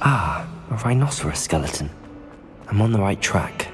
Ah, a rhinoceros skeleton. I'm on the right track.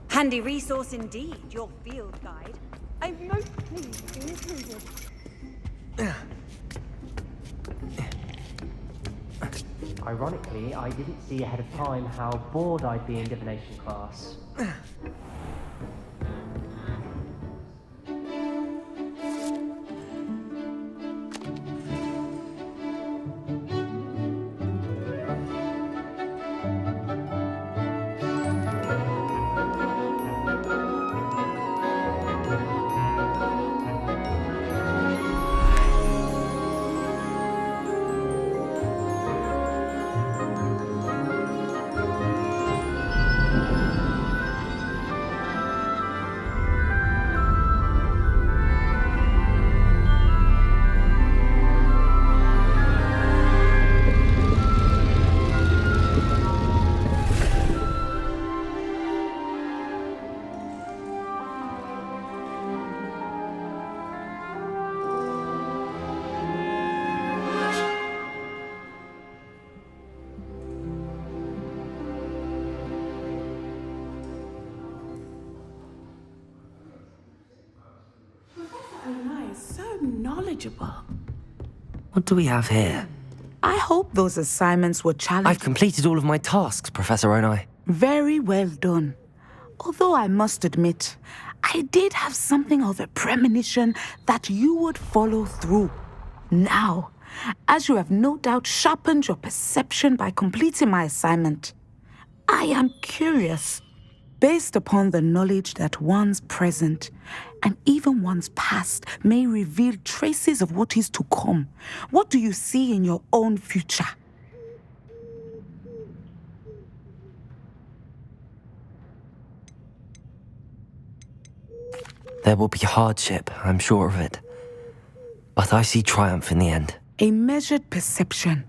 Handy resource indeed, your field guide. I'm most pleased to be included. Ironically, I didn't see ahead of time how bored I'd be in Divination class. So knowledgeable. What do we have here? I hope those assignments were challenging. I've completed all of my tasks, Professor Onai. Very well done. Although I must admit, I did have something of a premonition that you would follow through. Now, as you have no doubt sharpened your perception by completing my assignment, I am curious. Based upon the knowledge that one's present and even one's past may reveal traces of what is to come, what do you see in your own future? There will be hardship, I'm sure of it. But I see triumph in the end. A measured perception.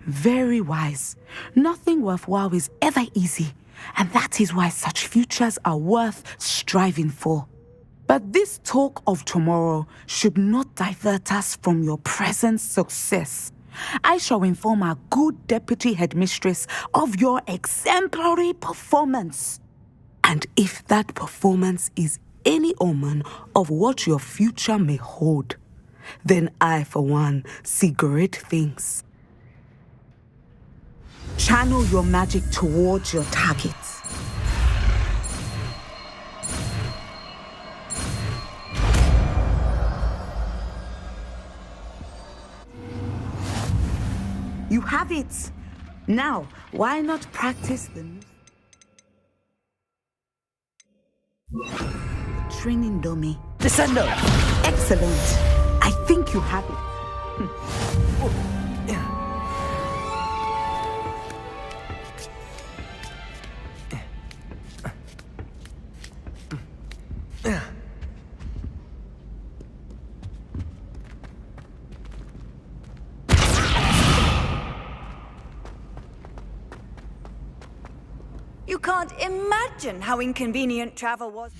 Very wise. Nothing worthwhile is ever easy. And that is why such futures are worth striving for. But this talk of tomorrow should not divert us from your present success. I shall inform our good deputy headmistress of your exemplary performance. And if that performance is any omen of what your future may hold, then I, for one, see great things. Channel your magic towards your targets. You have it. Now, why not practice the training dummy? Descendo! Excellent. I think you have it. You can't imagine how inconvenient travel was.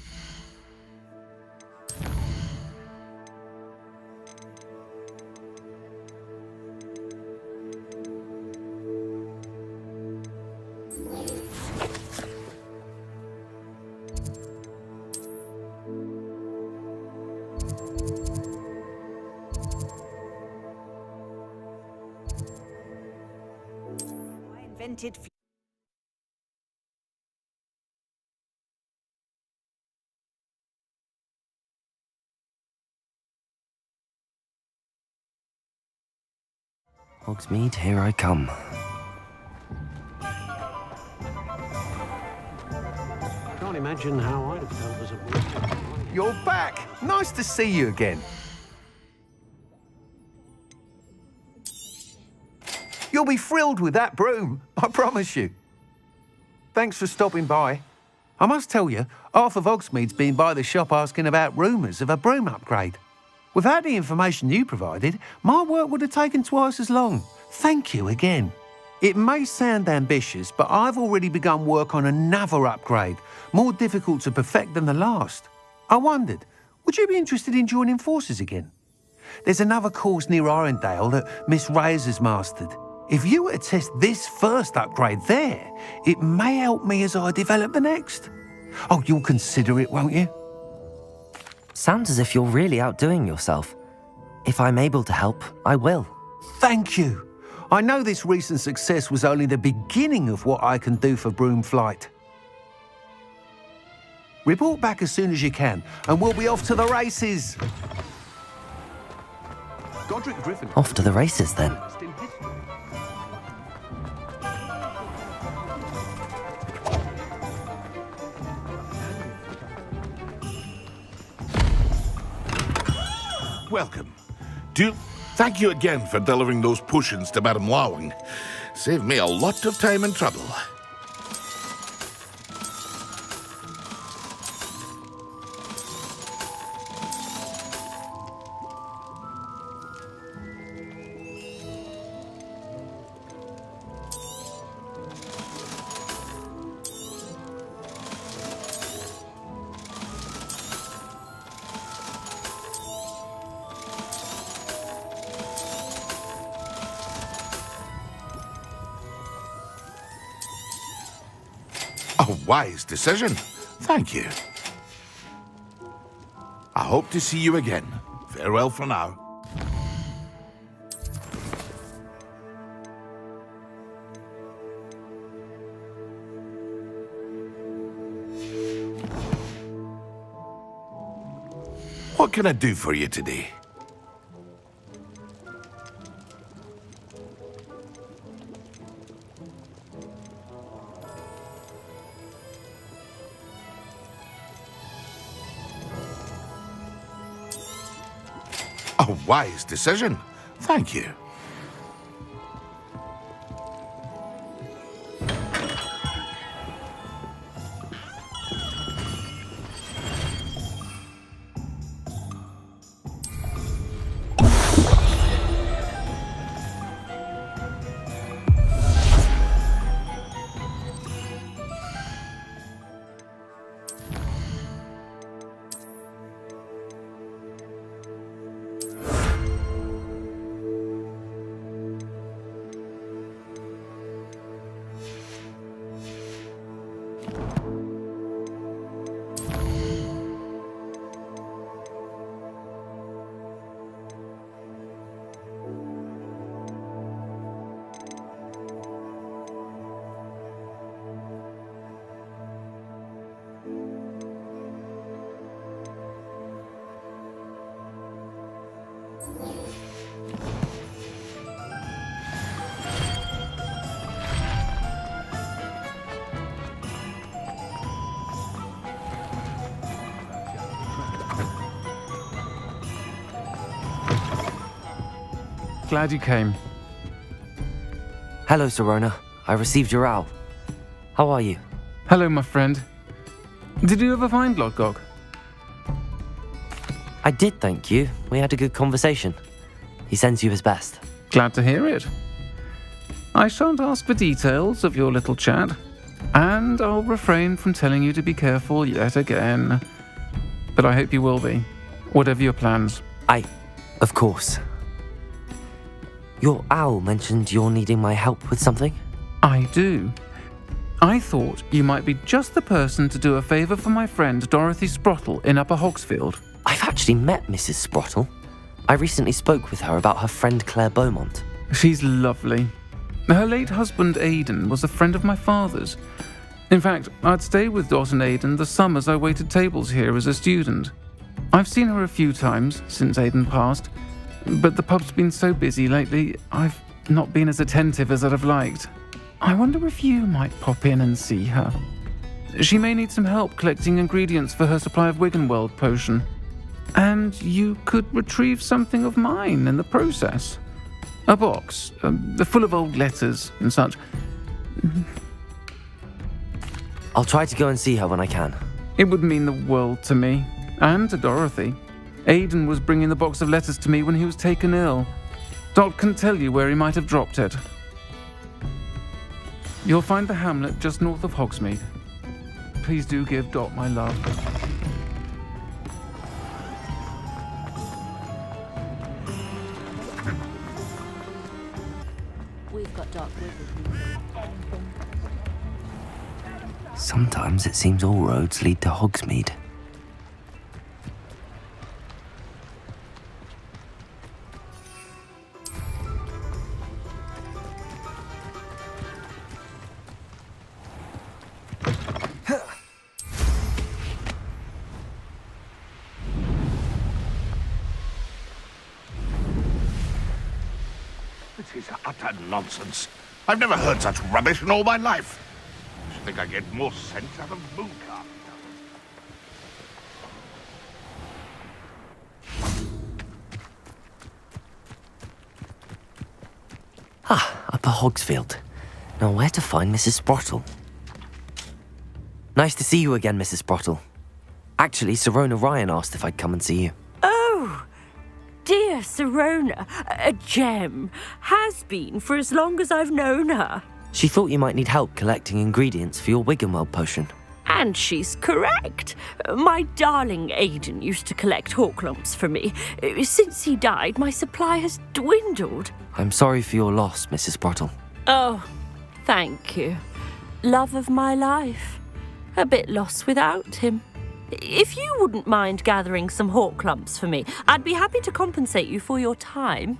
invented Hogsmeade, here I come. Can't imagine how I'd have felt as a boy. You're back! Nice to see you again. You'll be thrilled with that broom, I promise you. Thanks for stopping by. I must tell you, half of Hogsmeade's been by the shop asking about rumours of a broom upgrade. Without the information you provided, my work would have taken twice as long. Thank you again. It may sound ambitious, but I've already begun work on another upgrade, more difficult to perfect than the last. I wondered, would you be interested in joining forces again? There's another course near Arendelle that Miss Reyes has mastered. If you were to test this first upgrade there, it may help me as I develop the next. Oh, you'll consider it, won't you? Sounds as if you're really outdoing yourself. If I'm able to help, I will. Thank you. I know this recent success was only the beginning of what I can do for broom flight. Report back as soon as you can, and we'll be off to the races. Godric Griffin. Off to the races, then. Welcome. Thank you again for delivering those potions to Madame Lawing. Saved me a lot of time and trouble. A wise decision. Thank you. I hope to see you again. Farewell for now. What can I do for you today? A wise decision. Thank you. Glad you came. Hello, Serona. I received your owl. How are you? Hello, my friend. Did you ever find Lodgok? I did, thank you. We had a good conversation. He sends you his best. Glad to hear it. I shan't ask for details of your little chat, and I'll refrain from telling you to be careful yet again. But I hope you will be, whatever your plans. Of course. Your owl mentioned you're needing my help with something? I do. I thought you might be just the person to do a favour for my friend Dorothy Sprottle in Upper Hogsfield. I've actually met Mrs. Sprottle. I recently spoke with her about her friend Claire Beaumont. She's lovely. Her late husband, Aidan, was a friend of my father's. In fact, I'd stay with Dot and Aidan the summers I waited tables here as a student. I've seen her a few times since Aidan passed, but the pub's been so busy lately, I've not been as attentive as I'd have liked. I wonder if you might pop in and see her. She may need some help collecting ingredients for her supply of Wiggenweld potion. And you could retrieve something of mine in the process. A box, full of old letters and such. I'll try to go and see her when I can. It would mean the world to me, and to Dorothy. Aidan was bringing the box of letters to me when he was taken ill. Dot can tell you where he might have dropped it. You'll find the hamlet just north of Hogsmeade. Please do give Dot my love. We've got dark wizards. Sometimes it seems all roads lead to Hogsmeade. This is utter nonsense. I've never heard such rubbish in all my life. I should think I get more sense out of Mooncalf. Upper Hogsfield. Now where to find Mrs. Sprottle? Nice to see you again, Mrs. Sprottle. Actually, Sirona Ryan asked if I'd come and see you. Oh, dear Sirona, a gem. Has been for as long as I've known her. She thought you might need help collecting ingredients for your Wiggenweld potion. And she's correct. My darling Aidan used to collect Horklumps for me. Since he died, my supply has dwindled. I'm sorry for your loss, Mrs. Sprottle. Oh, thank you. Love of my life. A bit lost without him. If you wouldn't mind gathering some Horklumps for me, I'd be happy to compensate you for your time.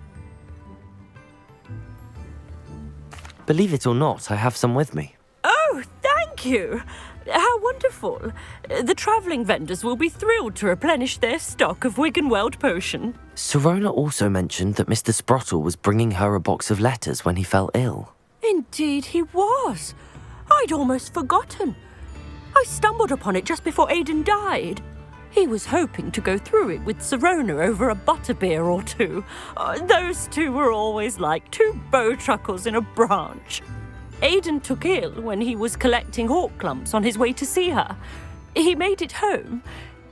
Believe it or not, I have some with me. Oh, thank you. How wonderful. The travelling vendors will be thrilled to replenish their stock of Wiggenweld potion. Sirona also mentioned that Mr. Sprottle was bringing her a box of letters when he fell ill. Indeed he was. I'd almost forgotten. I stumbled upon it just before Aidan died. He was hoping to go through it with Sirona over a butterbeer or two. Those two were always like two bowtruckles in a branch. Aidan took ill when he was collecting Horklumps on his way to see her. He made it home,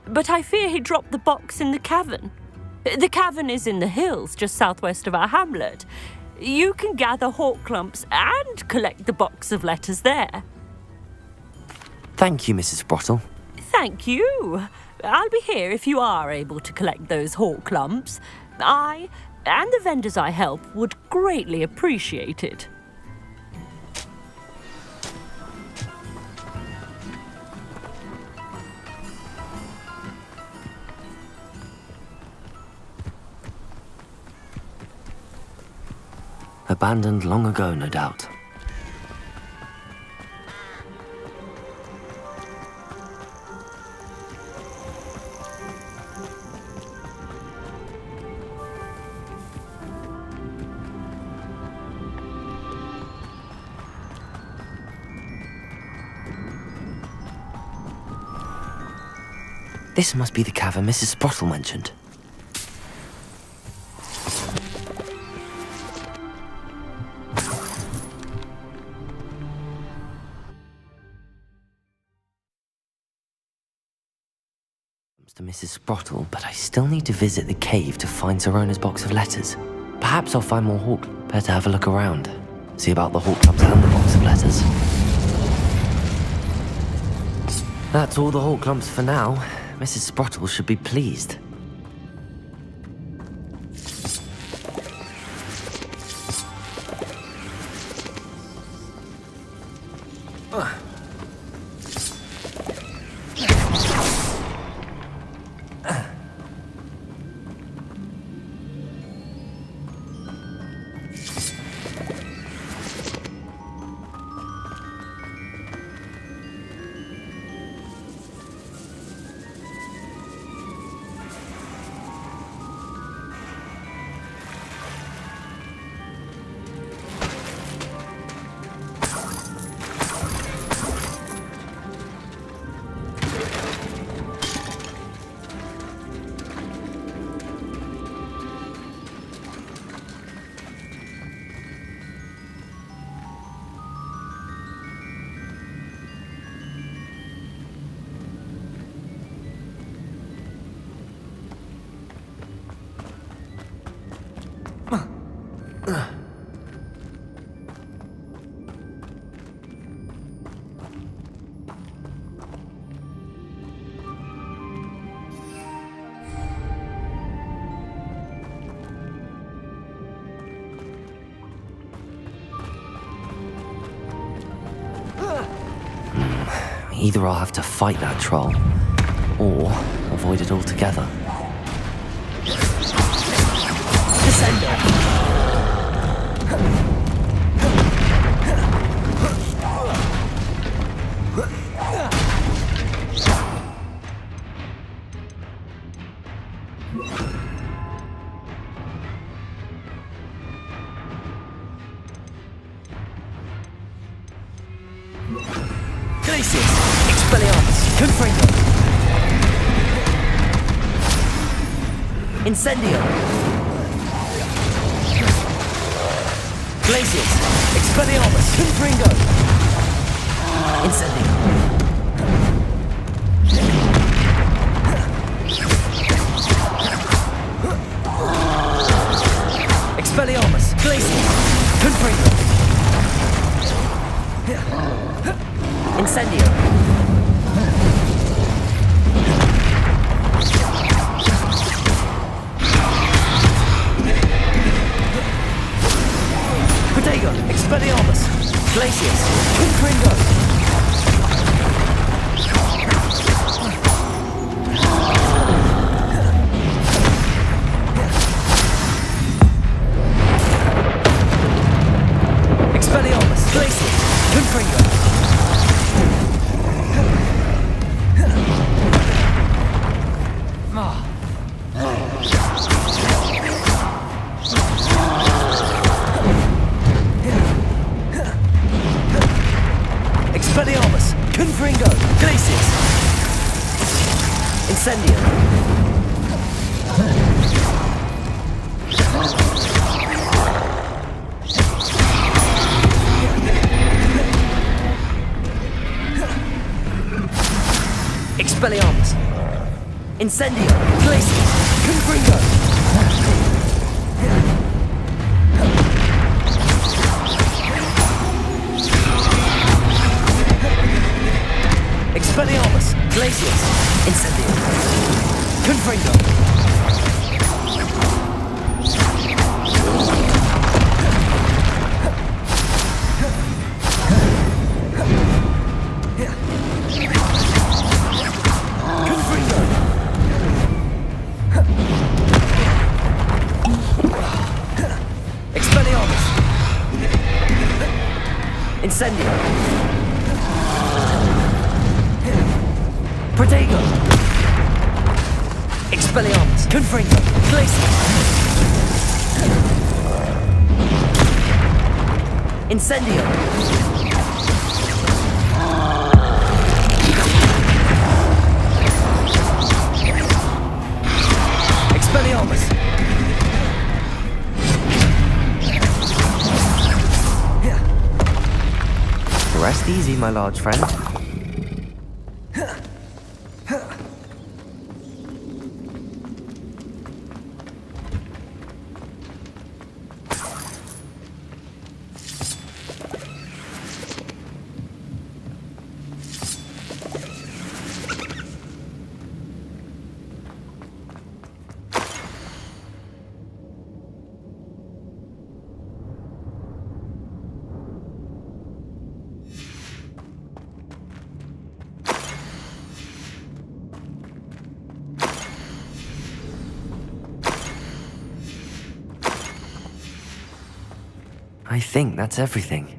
but I fear he dropped the box in the cavern. The cavern is in the hills just southwest of our hamlet. You can gather Horklumps and collect the box of letters there. Thank you, Mrs. Sprottle. Thank you. I'll be here if you are able to collect those Horklumps. I and the vendors I help would greatly appreciate it. Abandoned long ago, no doubt. This must be the cavern Mrs. Sprottle mentioned. To Mrs. Sprottle, but I still need to visit the cave to find Sirona's box of letters. Perhaps I'll find more Hawk. Better have a look around. See about the Horklumps and the box of letters. That's all the Horklumps for now. Mrs. Sprottle should be pleased. Either I'll have to fight that troll, or avoid it altogether. Descender. Glacius! Expelliarmus! Confringo! Incendio! Glacius! Expelliarmus! Confringo! Incendio! Expelliarmus! Glacius! Confringo! Incendio! Protego! Expelliarmus! Glacius! Confringo! Expelliarmus! Glacius! Confringo! Expelliarmus! Confringo! Glacius! Incendio! Expelliarmus! Incendio! Glacius! Confringo! Expelliarmus! Glacius! Incendio! Confringo! Confringo! Expelliarmus! Incendio! Protego! Expelliarmus! Confringo! Glacius! Incendio! Expelliarmus! Rest easy, my large friend. I think that's everything.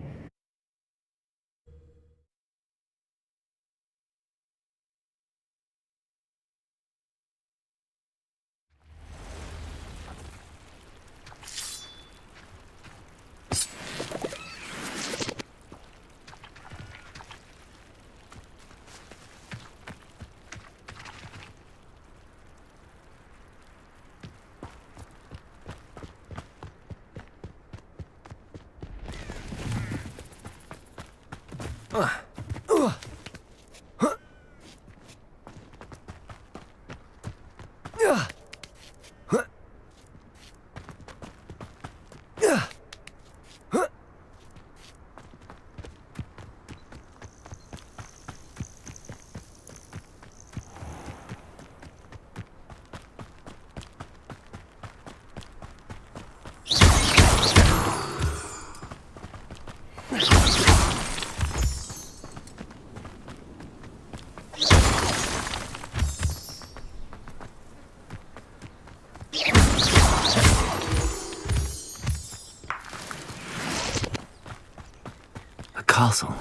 castle.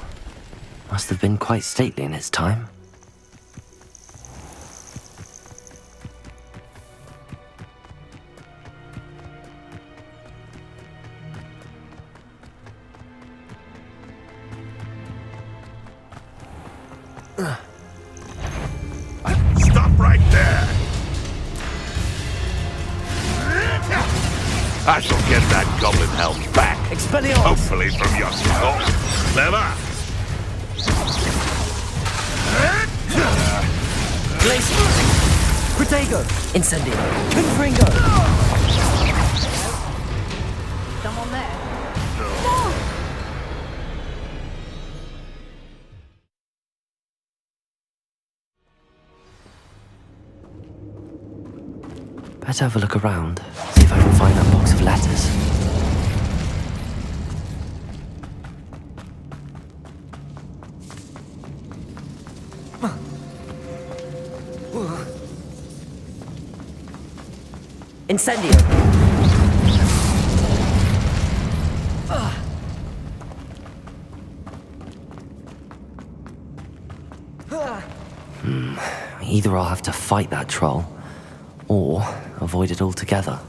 Must have been quite stately in its time. Stop right there! I shall get that goblin helm back. Expelliarmus! Hopefully from your skull. Clever! Glacier! Protego! Incendio! Confringo! Someone there? Better have a look around, see if I can find that box of letters. Incendio! Either I'll have to fight that troll, or avoid it altogether.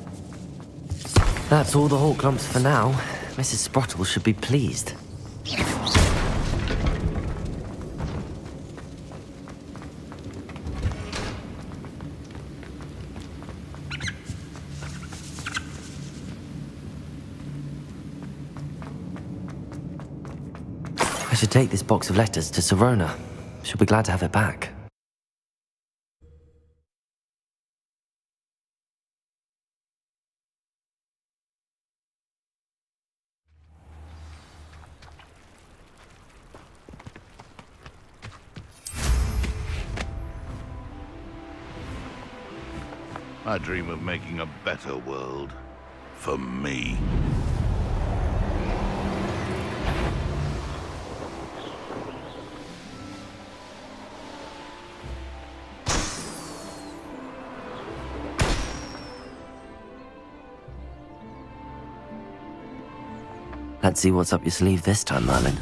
That's all the Hawk lumps for now. Mrs. Sprottle should be pleased. I should take this box of letters to Sirona. She'll be glad to have it back. I dream of making a better world. For me. Let's see what's up your sleeve this time, Merlin.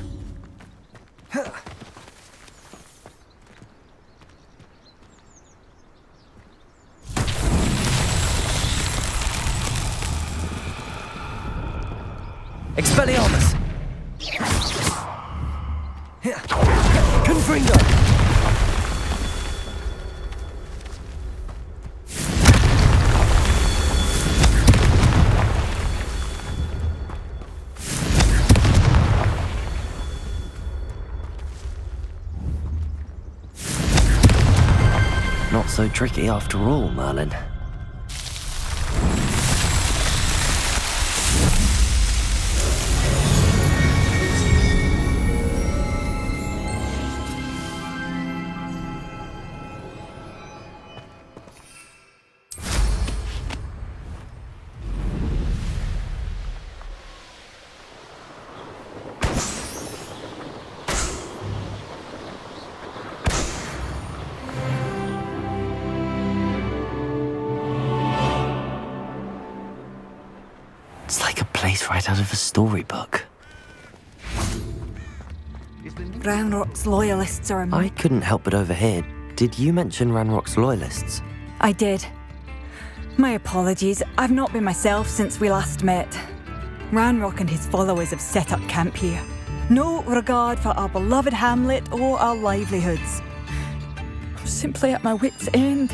Expelliarmus! Confringo! Not so tricky after all, Merlin. It's like a place right out of a storybook. Ranrock's loyalists are I couldn't help but overhear. Did you mention Ranrock's loyalists? I did. My apologies. I've not been myself since we last met. Ranrock and his followers have set up camp here. No regard for our beloved hamlet or our livelihoods. I'm simply at my wit's end.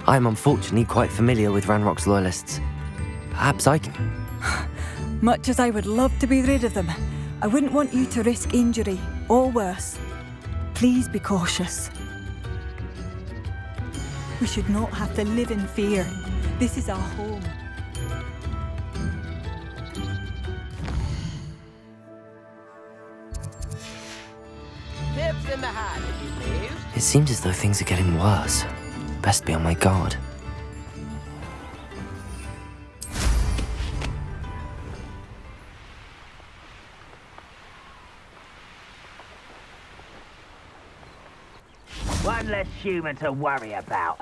I'm unfortunately quite familiar with Ranrock's loyalists. Perhaps I can... Much as I would love to be rid of them, I wouldn't want you to risk injury, or worse. Please be cautious. We should not have to live in fear. This is our home. Tips in the hat, if you please. It seems as though things are getting worse. Best be on my guard. One less human to worry about.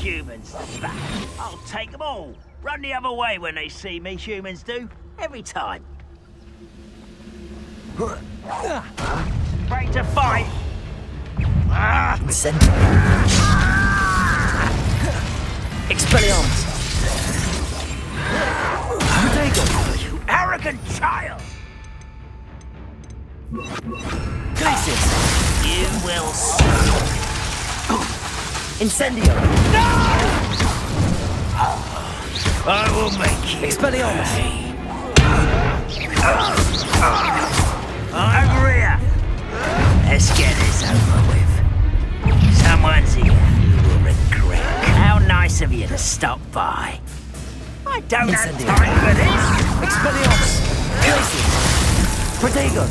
humans back. I'll take them all. Run the other way when they see me, humans do. Every time. Ready to fight? Expelliarmus! You arrogant child! Glacius! You will see. Incendio! I will make you. Expelliarmus! Over here. Let's get this over with. Someone's here who will regret. How nice of you to stop by. I don't have Incendio. time for this. Expelliarmus! Glacius! Protego!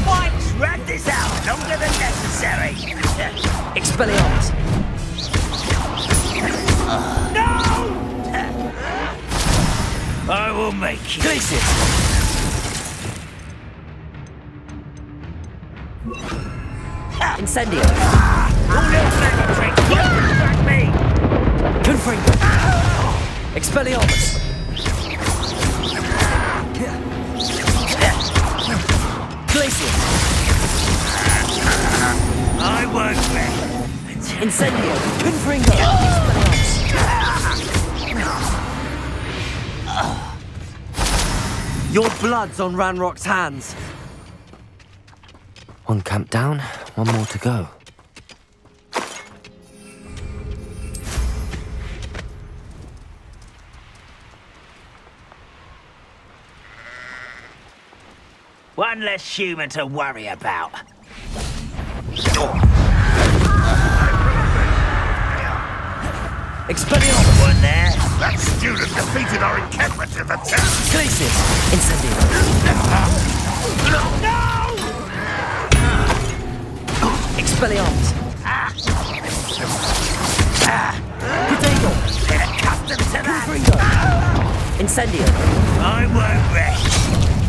Why drag this out longer than necessary? Expelliarmus! No! I will make you. Glacius! Incendio! All your clever tricks won't distract me. Confringo! Expelliarmus! Glacius! I won't rest. Incendio! Confringo! Expelliarmus! Your blood's on Ranrock's hands. One camp down, one more to go. One less human to worry about. Expelliarmus! One there. That student defeated our encampment in the town. Glacius! Incendio! Expelliarmus! Protego! Accustomed to that. Confringo! Incendio! I won't rest.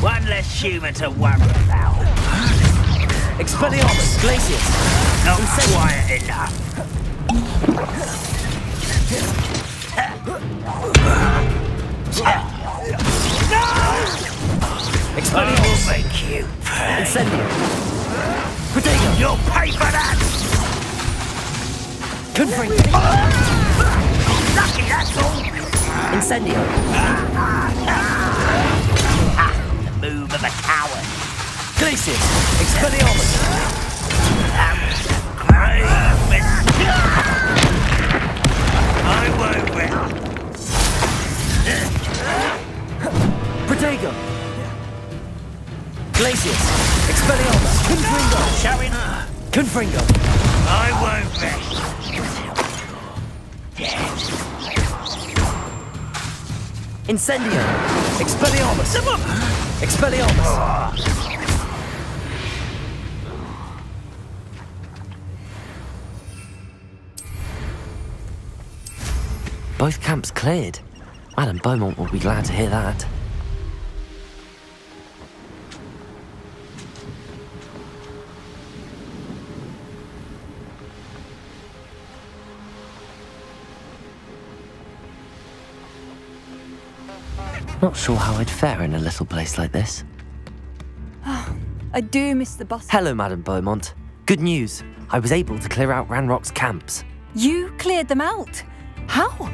One less human to worry about. Expelliarmus! Glacius! Not quiet enough. I Expelliarmus! will make you pay. Incendio! Protego! You'll pay for that. Confringo! Lucky, that's all. Incendio! The move of a coward. Glacius! Expelliarmus! Grave mistake. I won't rest. Protego! Glacius! Expelliarmus! Confringo! Showing Confringo! I won't rest. Dead. Incendio! Expelliarmus! Expelliarmus! Both camps cleared. Madame Beaumont will be glad to hear that. Not sure how I'd fare in a little place like this. I do miss the bus. Hello, Madame Beaumont. Good news. I was able to clear out Ranrock's camps. You cleared them out? How?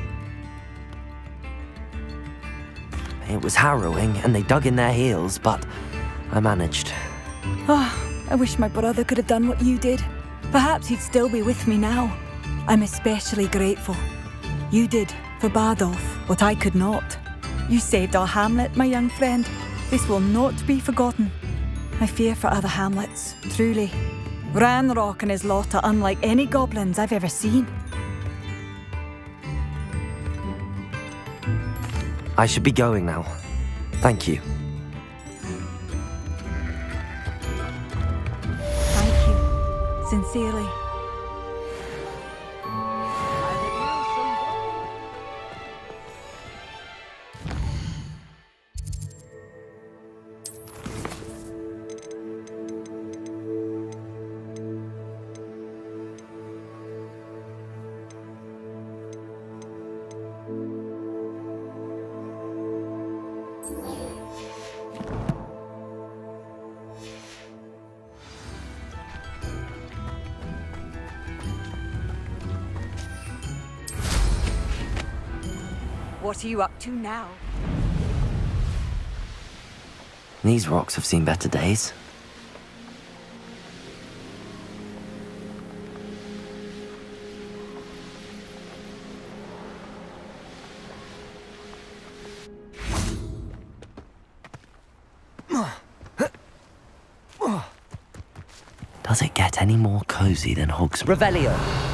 It was harrowing, and they dug in their heels, but I managed. Oh, I wish my brother could have done what you did. Perhaps he'd still be with me now. I'm especially grateful. You did, for Bardolph, what I could not. You saved our hamlet, my young friend. This will not be forgotten. I fear for other hamlets, truly. Ranrock and his lot are unlike any goblins I've ever seen. I should be going now. Thank you. Thank you, sincerely. What are you up to now? These rocks have seen better days. Does it get any more cozy than Hogsmeade? Revelio.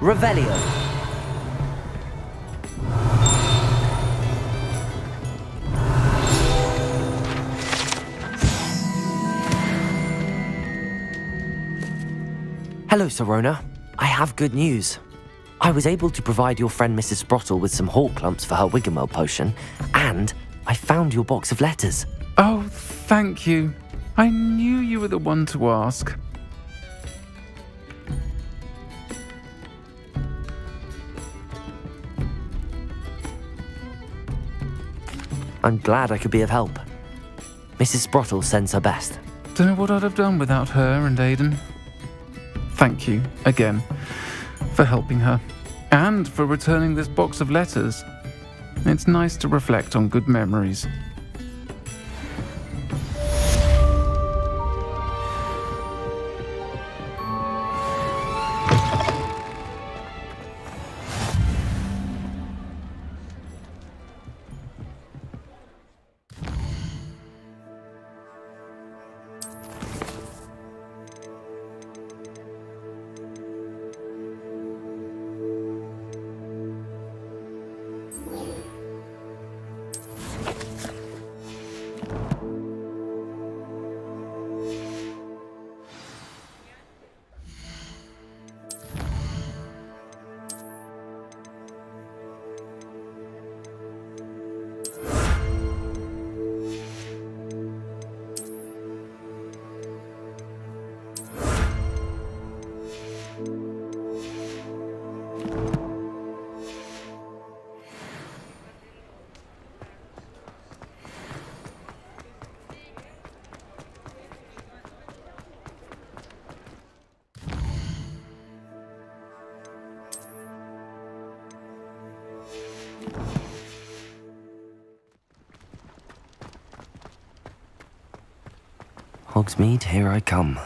Revelio. Hello, Serona. I have good news. I was able to provide your friend Mrs. Sprottle with some hawk clumps for her Wiggenweld potion, and I found your box of letters. Oh, thank you. I knew you were the one to ask. I'm glad I could be of help. Mrs. Sprottle sends her best. Don't know what I'd have done without her and Aidan. Thank you, again, for helping her, and for returning this box of letters. It's nice to reflect on good memories. Hogsmeade, here I come.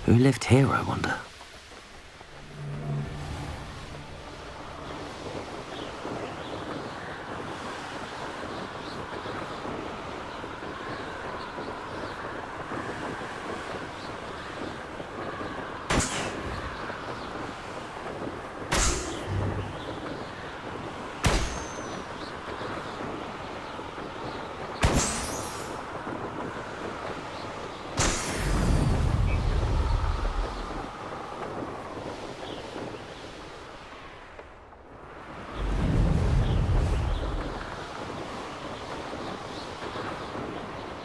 Who lived here, I wonder?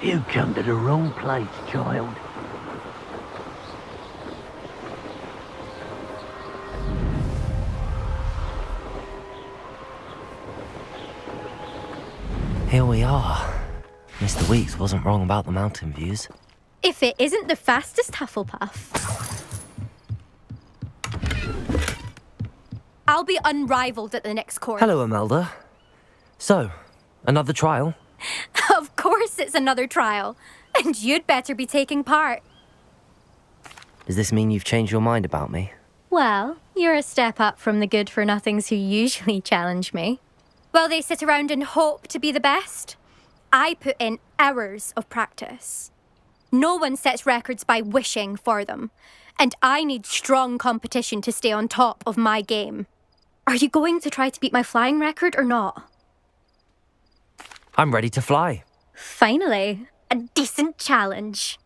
You come to the wrong place, child. Here we are. Mr. Weeks wasn't wrong about the mountain views. If it isn't the fastest Hufflepuff. I'll be unrivaled at the next course. Hello, Imelda. So, another trial? Of course it's another trial. And you'd better be taking part. Does this mean you've changed your mind about me? Well, you're a step up from the good-for-nothings who usually challenge me. While they sit around and hope to be the best, I put in hours of practice. No one sets records by wishing for them, and I need strong competition to stay on top of my game. Are you going to try to beat my flying record or not? I'm ready to fly. Finally, a decent challenge.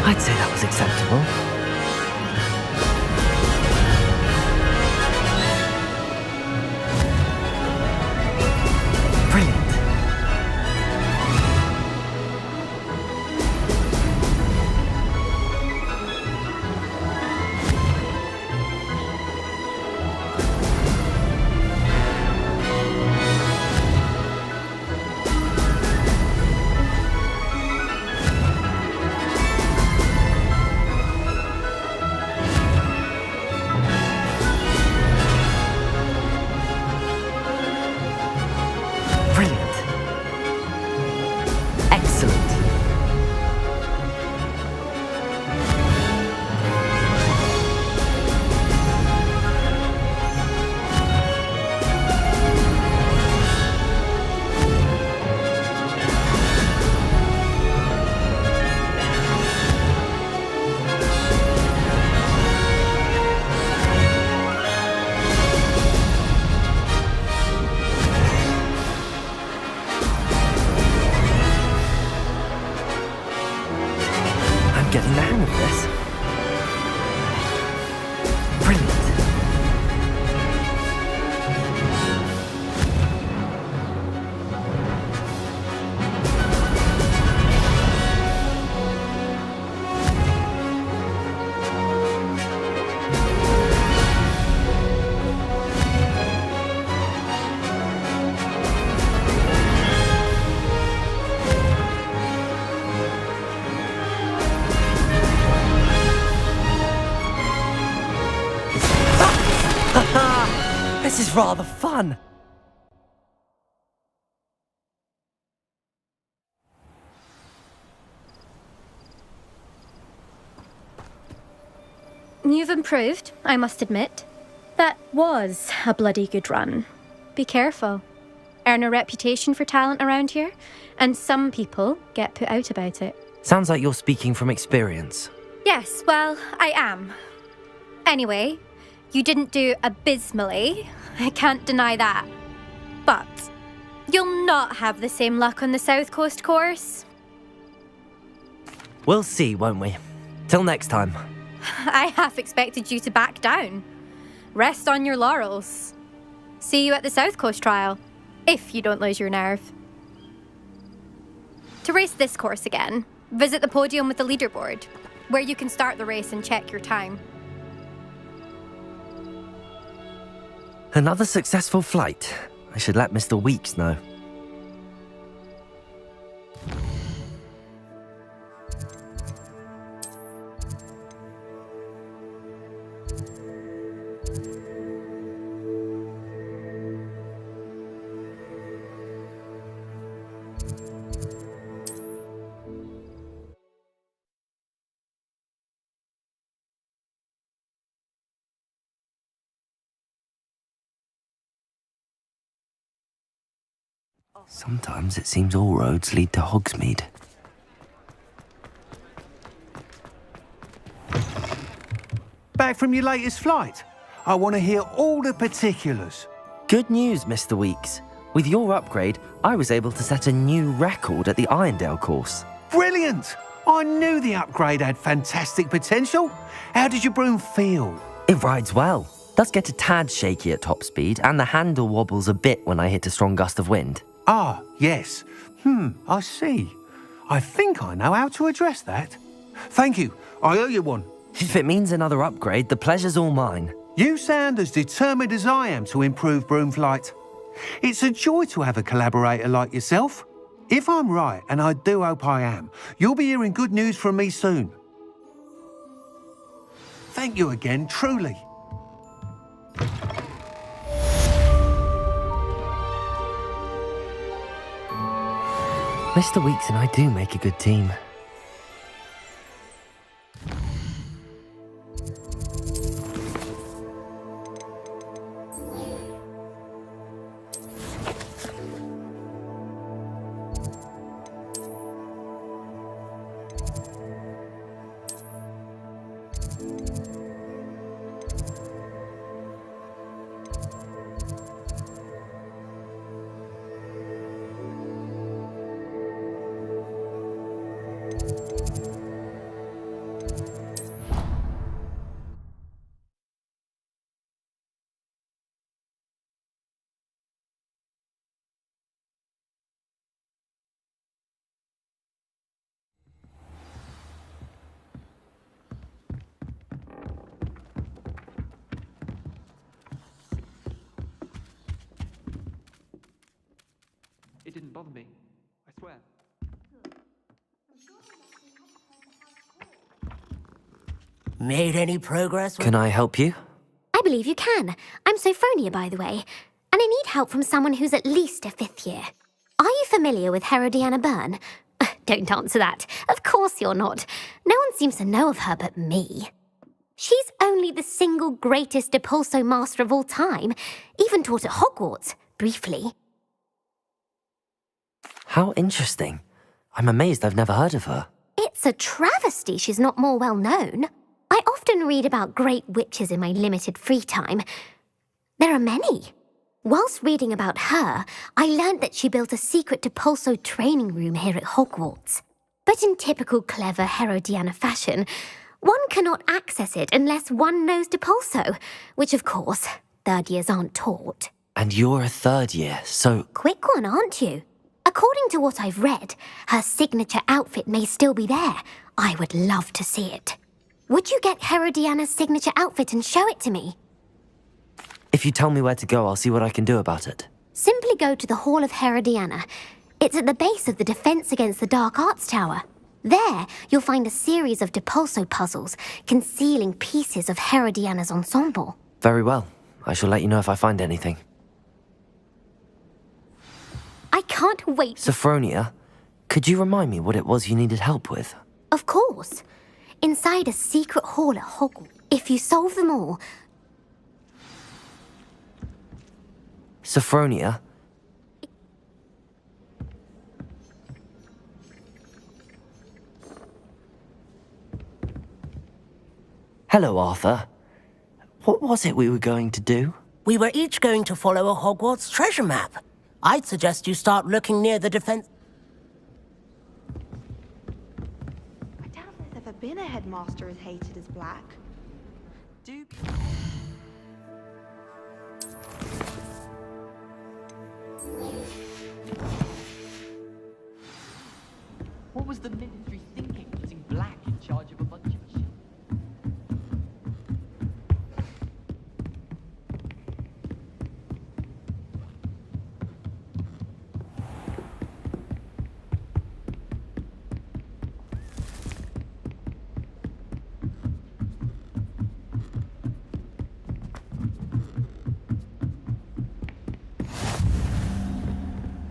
I'd say that was acceptable. Brilliant. Brilliant. Excellent. I'm getting the hang of this. Brilliant. This is rather fun. You've improved, I must admit. That was a bloody good run. Be careful. Earn a reputation for talent around here, and some people get put out about it. Sounds like you're speaking from experience. Yes, well, I am. Anyway, you didn't do abysmally. I can't deny that. But you'll not have the same luck on the South Coast course. We'll see, won't we? Till next time. I half expected you to back down. Rest on your laurels. See you at the South Coast trial, if you don't lose your nerve. To race this course again, visit the podium with the leaderboard, where you can start the race and check your time. Another successful flight. I should let Mr. Weeks know. Sometimes it seems all roads lead to Hogsmeade. Back from your latest flight? I want to hear all the particulars. Good news, Mr. Weeks. With your upgrade, I was able to set a new record at the Irondale course. Brilliant! I knew the upgrade had fantastic potential. How did your broom feel? It rides well. Does get a tad shaky at top speed, and the handle wobbles a bit when I hit a strong gust of wind. Ah, yes. I see. I think I know how to address that. Thank you. I owe you one. If it means another upgrade, the pleasure's all mine. You sound as determined as I am to improve broom flight. It's a joy to have a collaborator like yourself. If I'm right, and I do hope I am, you'll be hearing good news from me soon. Thank you again, truly. Mr. Weeks and I do make a good team. It didn't bother me. I swear. Made any progress with... Can I help you? I believe you can. I'm Sophronia, by the way, and I need help from someone who's at least a 5th year. Are you familiar with Herodiana Byrne? Don't answer that. Of course you're not. No one seems to know of her but me. She's only the single greatest Depulso master of all time, even taught at Hogwarts, briefly. How interesting. I'm amazed I've never heard of her. It's a travesty she's not more well known. I often read about great witches in my limited free time. There are many. Whilst reading about her, I learned that she built a secret Depulso training room here at Hogwarts. But in typical clever Herodiana fashion, one cannot access it unless one knows Depulso, which of course, 3rd years aren't taught. And you're a 3rd year, so... Quick one, aren't you? According to what I've read, her signature outfit may still be there. I would love to see it. Would you get Herodiana's signature outfit and show it to me? If you tell me where to go, I'll see what I can do about it. Simply go to the Hall of Herodiana. It's at the base of the Defense Against the Dark Arts Tower. There, you'll find a series of Depulso puzzles concealing pieces of Herodiana's ensemble. Very well. I shall let you know if I find anything. I can't wait. Sophronia, could you remind me what it was you needed help with? Of course. Inside a secret hall at Hogwarts. If you solve them all... Sophronia? Hello, Arthur. What was it we were going to do? We were each going to follow a Hogwarts treasure map. I'd suggest you start looking near the defense... I doubt there's ever been a headmaster as hated as Black. What was the ministry thinking, putting Black in charge of a bunch of shit?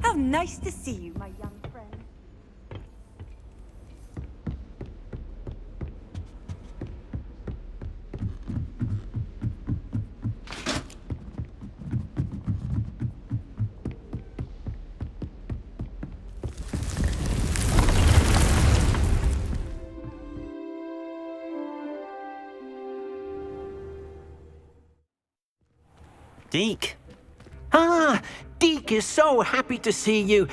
How nice to see you, my young friend. Deke. Ah, Deke is so happy to see you.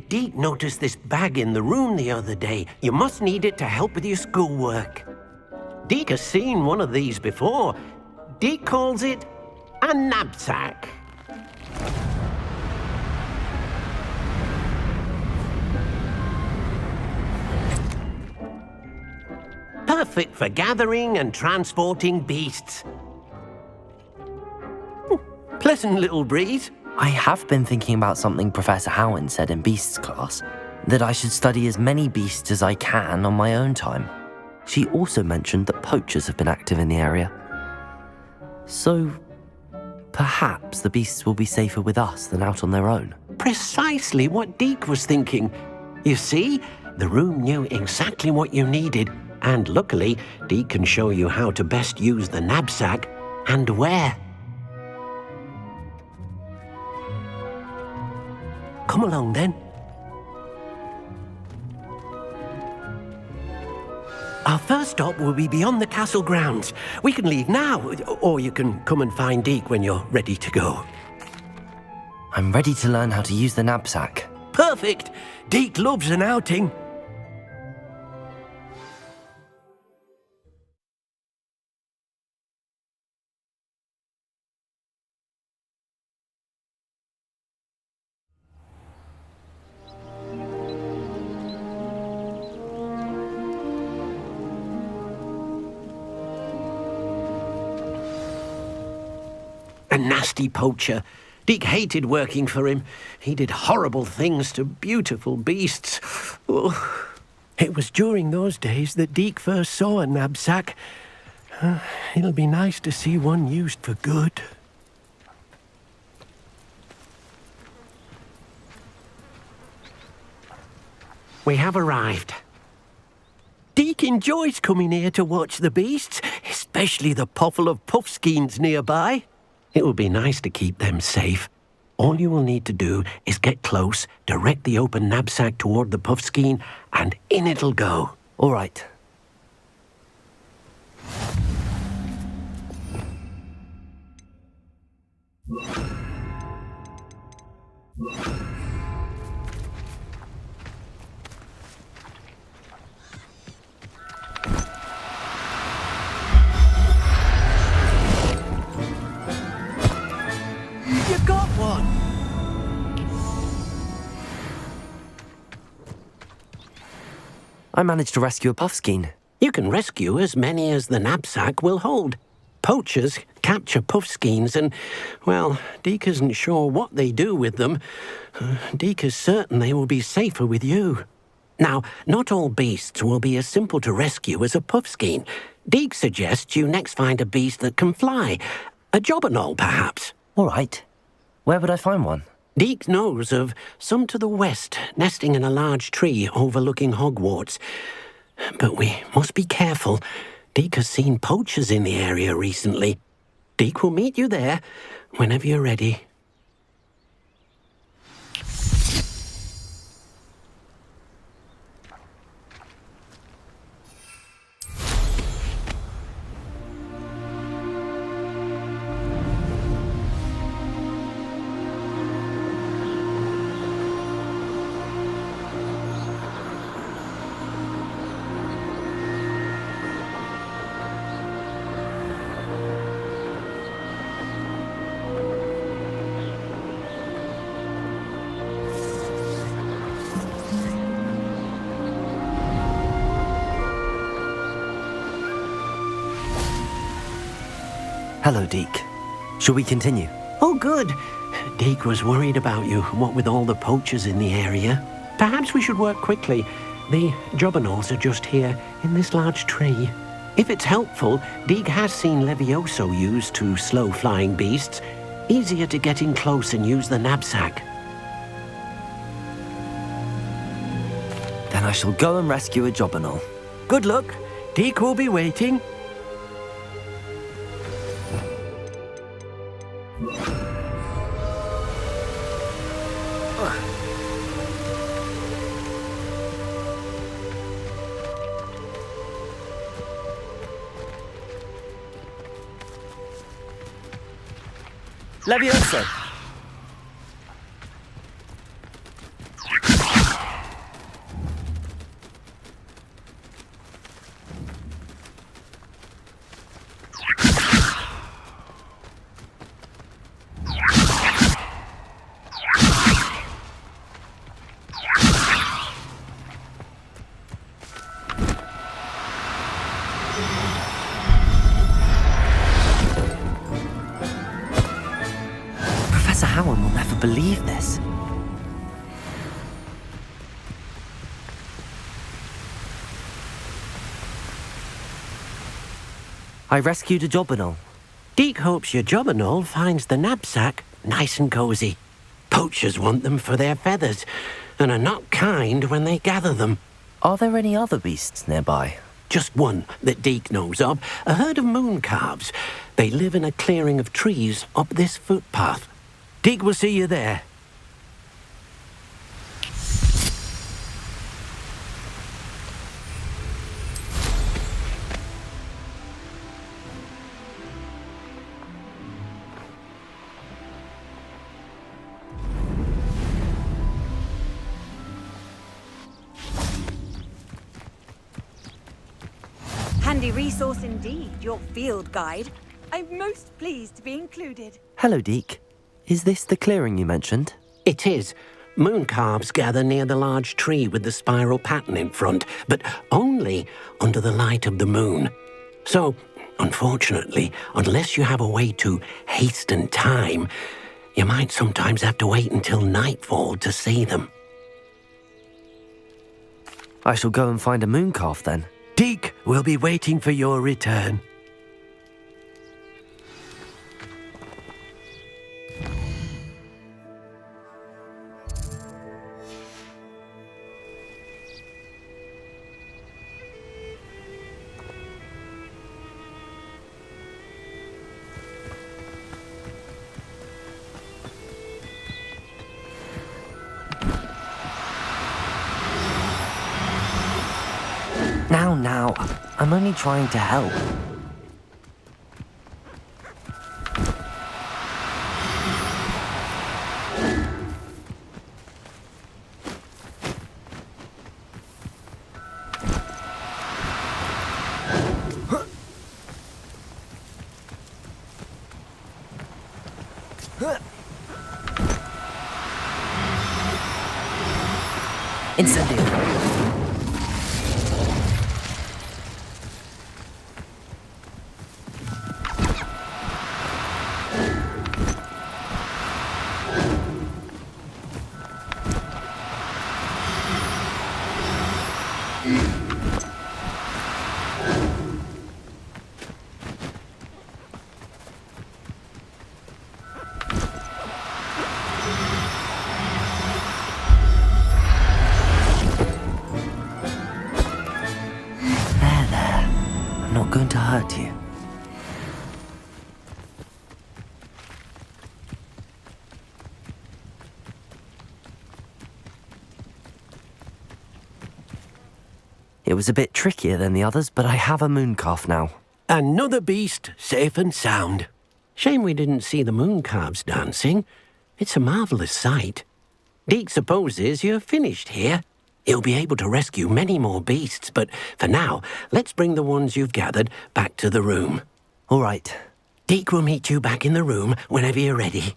Deke noticed this bag in the room the other day. You must need it to help with your schoolwork. Deke has seen one of these before. Deke calls it a knapsack. Perfect for gathering and transporting beasts. Pleasant little breeze. I have been thinking about something Professor Howin said in Beasts class, that I should study as many beasts as I can on my own time. She also mentioned that poachers have been active in the area. So, perhaps the beasts will be safer with us than out on their own. Precisely what Deke was thinking. You see, the room knew exactly what you needed, and luckily, Deke can show you how to best use the knapsack and where. Come along then. Our first stop will be beyond the castle grounds. We can leave now, or you can come and find Deke when you're ready to go. I'm ready to learn how to use the knapsack. Perfect! Deke loves an outing. A nasty poacher. Deke hated working for him. He did horrible things to beautiful beasts. Oh. It was during those days that Deke first saw a knapsack. It'll be nice to see one used for good. We have arrived. Deke enjoys coming here to watch the beasts, especially the potful of puffskeins nearby. It will be nice to keep them safe. All you will need to do is get close, direct the open knapsack toward the puffskein, and in it'll go. All right. You got one! I managed to rescue a puffskein. You can rescue as many as the knapsack will hold. Poachers capture puffskeins and, well, Deke isn't sure what they do with them. Deke is certain they will be safer with you. Now, not all beasts will be as simple to rescue as a puffskein. Deke suggests you next find a beast that can fly. A jobberknoll, perhaps. All right. Where would I find one? Deke knows of some to the west, nesting in a large tree overlooking Hogwarts. But we must be careful. Deke has seen poachers in the area recently. Deke will meet you there whenever you're ready. Hello, Deke. Shall we continue? Oh, good. Deke was worried about you, what with all the poachers in the area. Perhaps we should work quickly. The jobberknolls are just here, in this large tree. If it's helpful, Deke has seen Levioso used to slow flying beasts. Easier to get in close and use the knapsack. Then I shall go and rescue a jobberknoll. Good luck. Deke will be waiting. Levioso! Professor Howard will never believe this. I rescued a Jobberknoll. Deek hopes your Jobberknoll finds the knapsack nice and cosy. Poachers want them for their feathers, and are not kind when they gather them. Are there any other beasts nearby? Just one that Deek knows of, a herd of moon calves. They live in a clearing of trees up this footpath. Deek will see you there. Handy resource indeed, your field guide. I'm most pleased to be included. Hello, Deek. Is this the clearing you mentioned? It is. Moon calves gather near the large tree with the spiral pattern in front, but only under the light of the moon. So, unfortunately, unless you have a way to hasten time, you might sometimes have to wait until nightfall to see them. I shall go and find a moon calf then. Deek will be waiting for your return. Now, I'm only trying to help. Incendio. Not going to hurt you. It was a bit trickier than the others, but I have a moon calf now. Another beast, safe and sound. Shame we didn't see the moon calves dancing. It's a marvellous sight. Deek supposes you're finished here. He'll be able to rescue many more beasts, but for now, let's bring the ones you've gathered back to the room. All right. Deek will meet you back in the room whenever you're ready.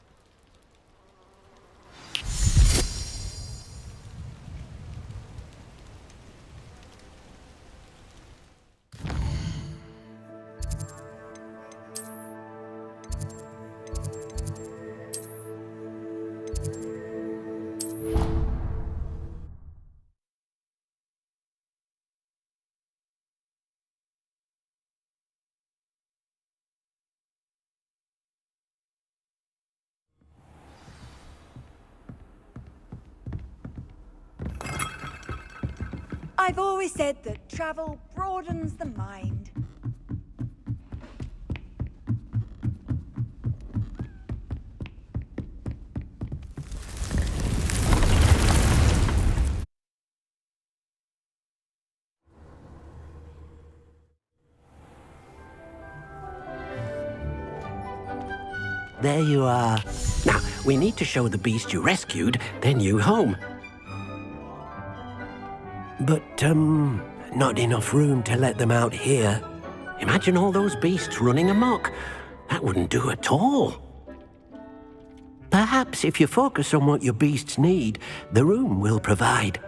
I've always said that travel broadens the mind. there you are. Now, we need to show the beast you rescued their new home. But, not enough room to let them out here. Imagine all those beasts running amok. That wouldn't do at all. Perhaps if you focus on what your beasts need, the room will provide.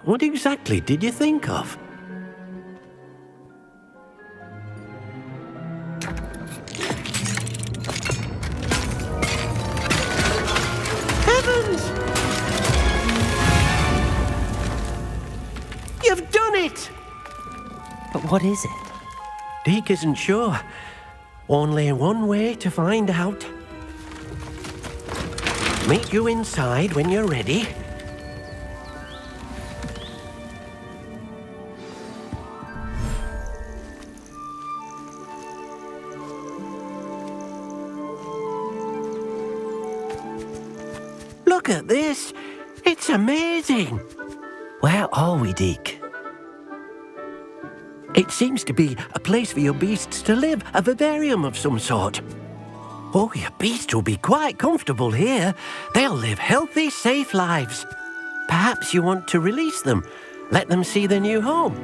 What exactly did you think of? Heavens! You've done it! But what is it? Deke isn't sure. Only one way to find out. Meet you inside when you're ready. Look at this. It's amazing. Where are we, Deke? It seems to be a place for your beasts to live, a vivarium of some sort. Oh, your beasts will be quite comfortable here. They'll live healthy, safe lives. Perhaps you want to release them, let them see their new home.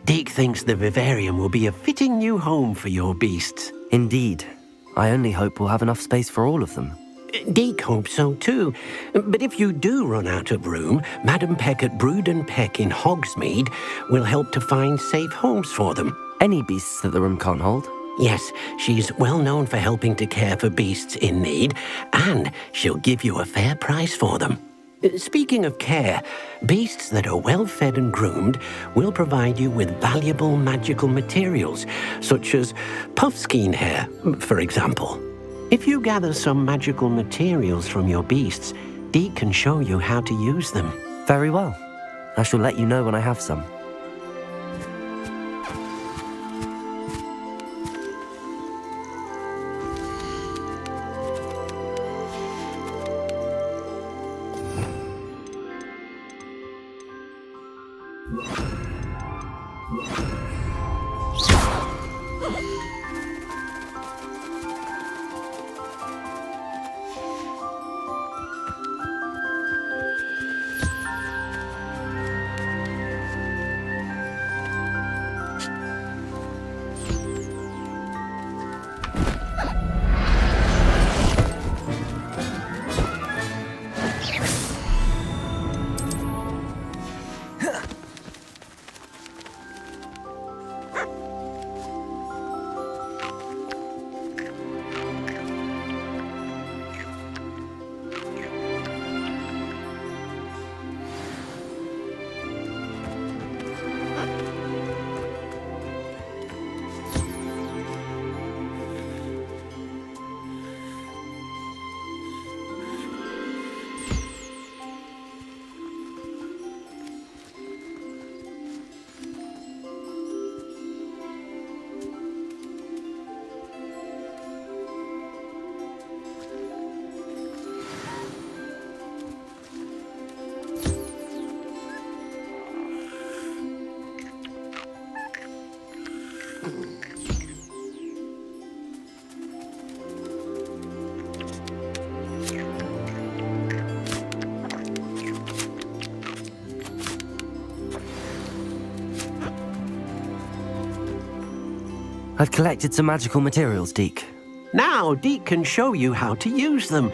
Deke thinks the vivarium will be a fitting new home for your beasts. Indeed. I only hope we'll have enough space for all of them. Deke hopes so too. But if you do run out of room, Madam Peck at Brood and Peck in Hogsmeade will help to find safe homes for them. Any beasts that the room can't hold? Yes, she's well known for helping to care for beasts in need, and she'll give you a fair price for them. Speaking of care, beasts that are well fed and groomed will provide you with valuable magical materials, such as puffskein hair, for example. If you gather some magical materials from your beasts, Deke can show you how to use them. Very well. I shall let you know when I have some. I've collected some magical materials, Deke. Now Deke can show you how to use them.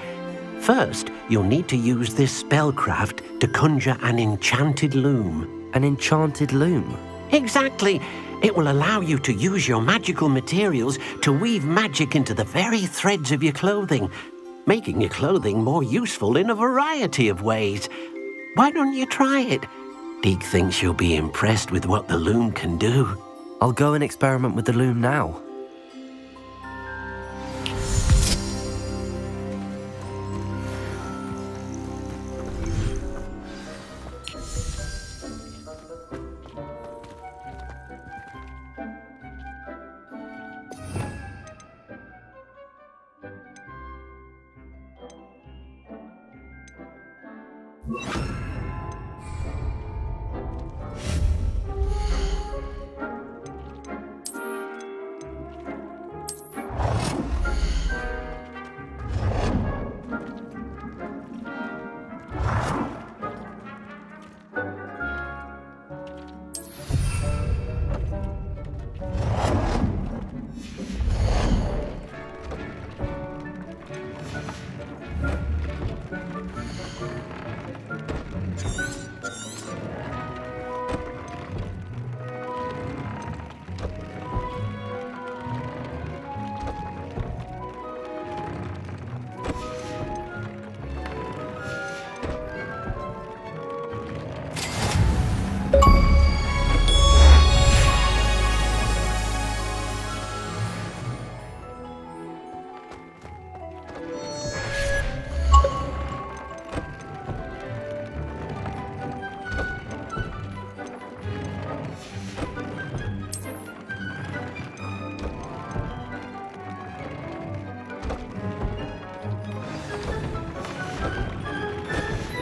First, you'll need to use this spellcraft to conjure an enchanted loom. An enchanted loom? Exactly. It will allow you to use your magical materials to weave magic into the very threads of your clothing. making your clothing more useful in a variety of ways. Why don't you try it? Deke thinks you'll be impressed with what the loom can do. I'll go and experiment with the loom now.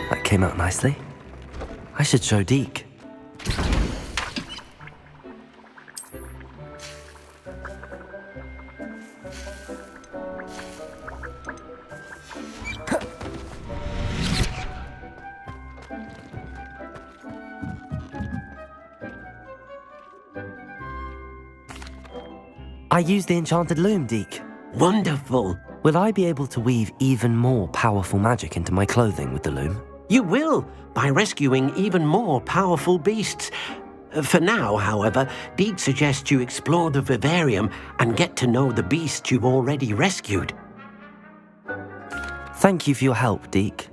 That came out nicely. I should show Deke. I used the enchanted loom, Deke. Wonderful. Will I be able to weave even more powerful magic into my clothing with the loom? You will, by rescuing even more powerful beasts. For now, however, Deke suggests you explore the vivarium and get to know the beasts you've already rescued. Thank you for your help, Deke.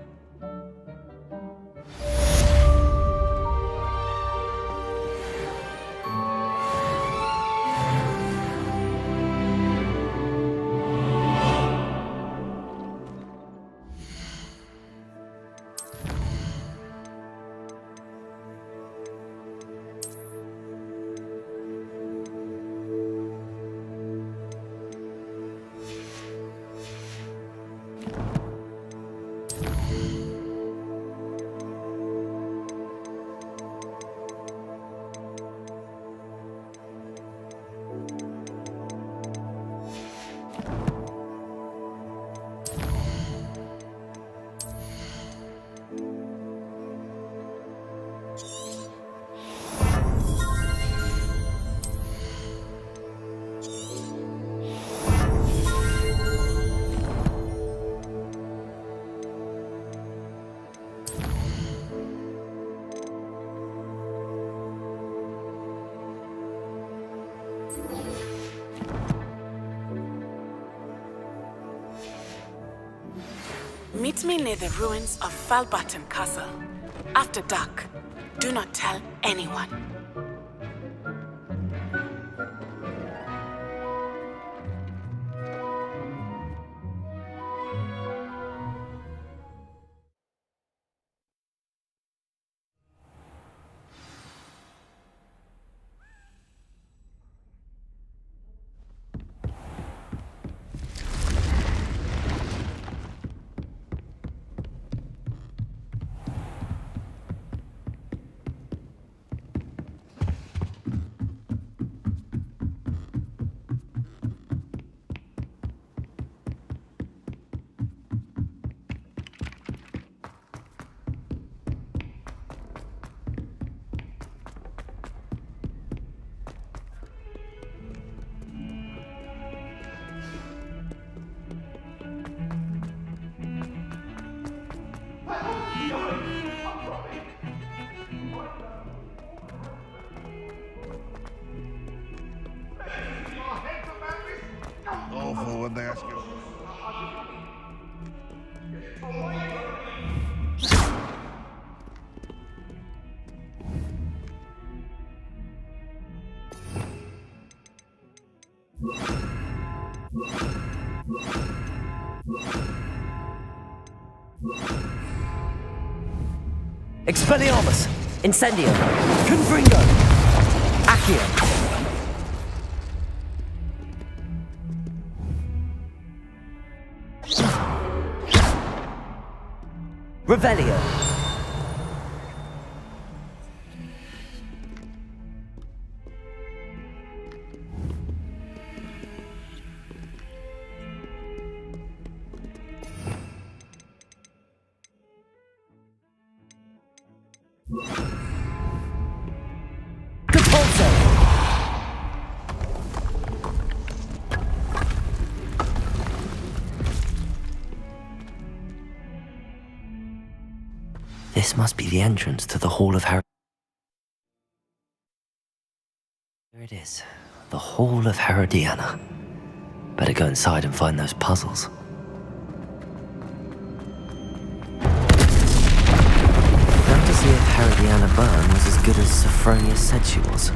Meet me near the ruins of Falbaton Castle. After dark. Do not tell anyone. Awful when they ask you. Expelliarmus! Incendio! Confringo! Accio! Revelio! Depulso! This must be the entrance to the Hall of Here it is. The Hall of Herodiana. Better go inside and find those puzzles. Now to see if Herodiana Byrne was as good as Sophronia said she was.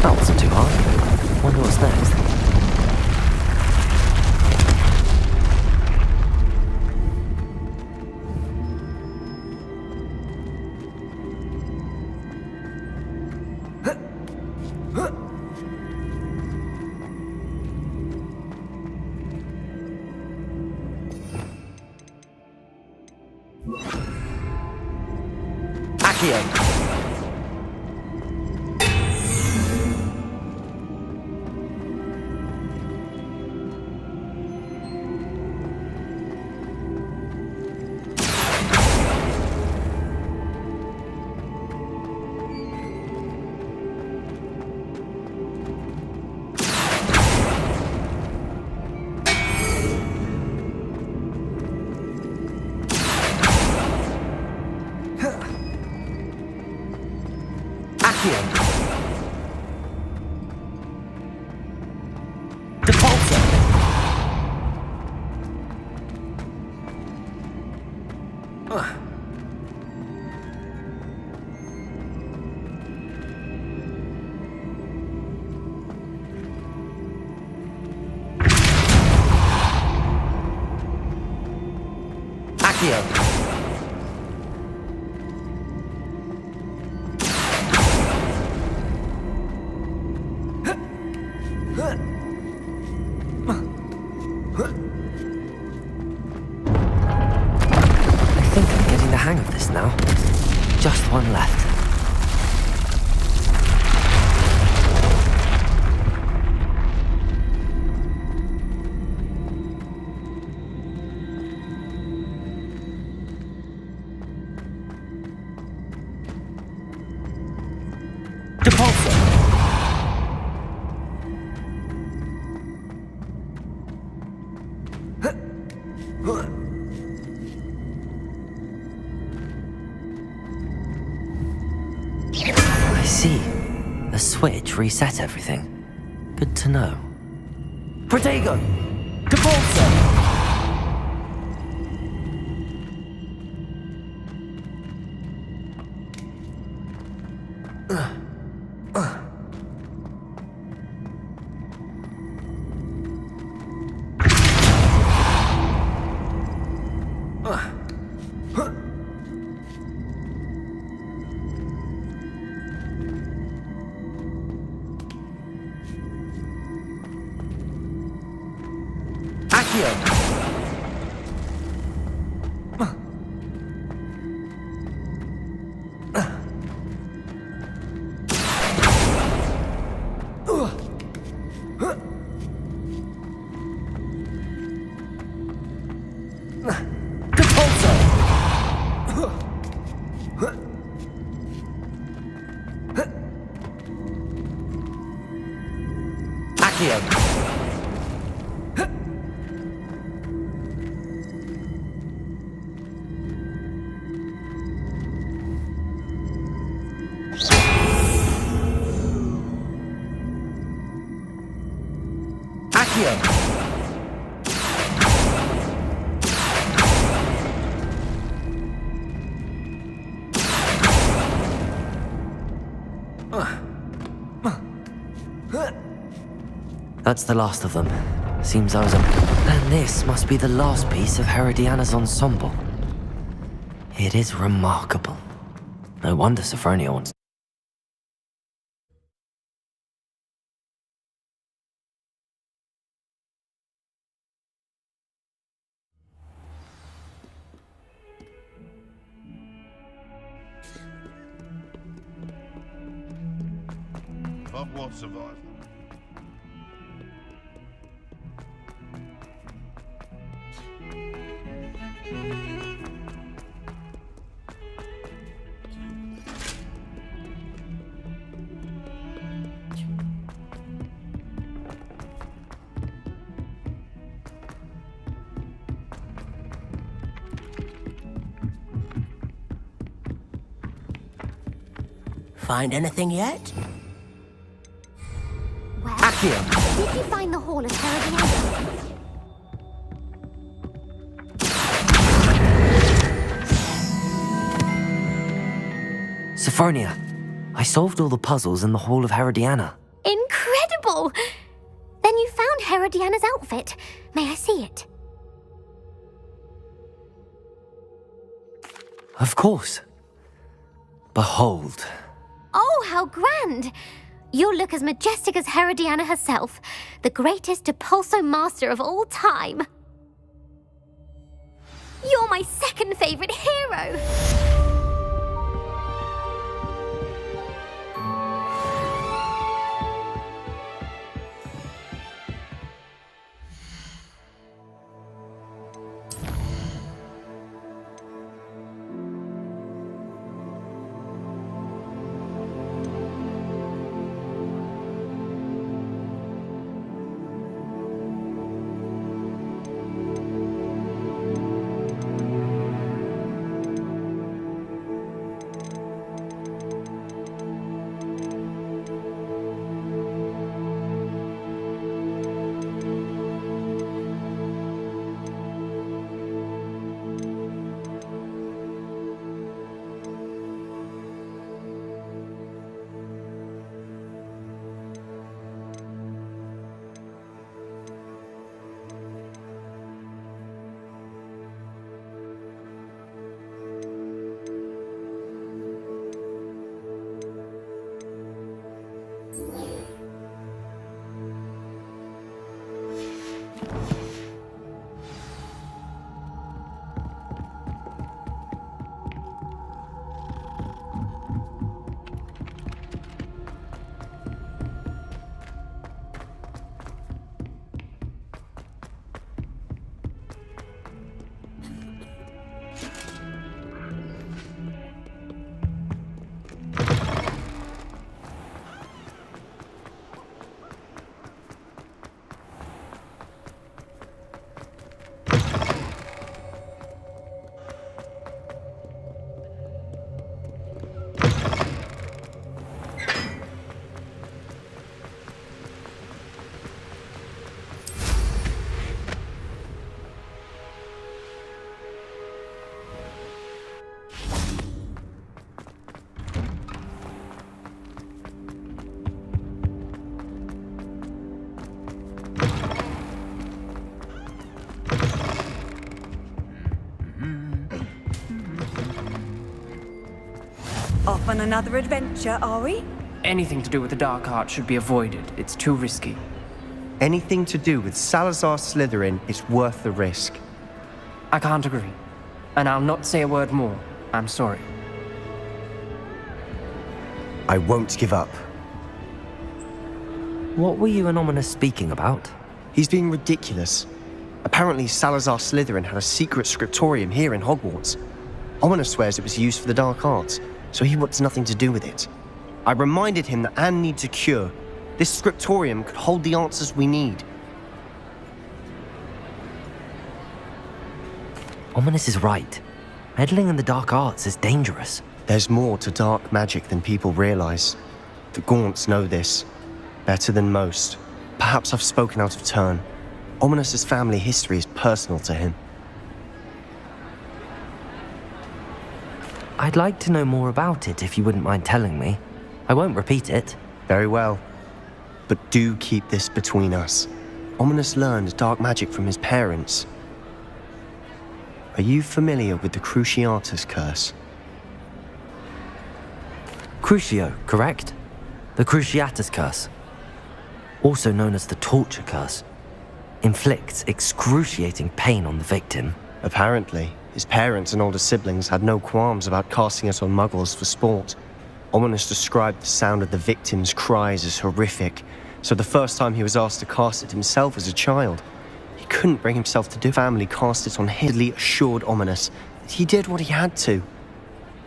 That wasn't too hard. Wonder what's next. Accio! I think I'm getting the hang of this now. Just one left. I see. The switch reset everything. Good to know. Protego! Depulso! Accio! That's the last of them. Seems I was a... And this must be the last piece of Herodiana's ensemble. It is remarkable. No wonder Sophronia wants... Hogwarts survivor. Find anything yet? Well, Accio! did you find the Hall of Herodiana? Sophronia, I solved all the puzzles in the Hall of Herodiana. Incredible! Then you found Herodiana's outfit. May I see it? Of course. Behold. Oh, how grand! You'll look as majestic as Herodiana herself, the greatest Depulso master of all time. You're my second favorite hero! Off on another adventure, are we? Anything to do with the dark art should be avoided. It's too risky. Anything to do with Salazar Slytherin is worth the risk. I can't agree. And I'll not say a word more. I'm sorry. I won't give up. What were you and Ominous speaking about? He's being ridiculous. Apparently Salazar Slytherin had a secret scriptorium here in Hogwarts. Ominous swears it was used for the dark arts, so he wants nothing to do with it. I reminded him that Anne needs a cure. This scriptorium could hold the answers we need. Ominous is right. Meddling in the dark arts is dangerous. There's more to dark magic than people realize. The Gaunts know this, better than most. Perhaps I've spoken out of turn. Ominos's family history is personal to him. I'd like to know more about it if you wouldn't mind telling me. I won't repeat it. Very well. But do keep this between us. Ominos learned dark magic from his parents. Are you familiar with the Cruciatus curse? Crucio, correct? The Cruciatus curse. Also known as the torture curse. Inflicts excruciating pain on the victim. Apparently, his parents and older siblings had no qualms about casting it on muggles for sport. Ominos described the sound of the victim's cries as horrific, so the first time he was asked to cast it himself as a child, he couldn't bring himself to do. Family cast it on him, assured Ominos that he did what he had to,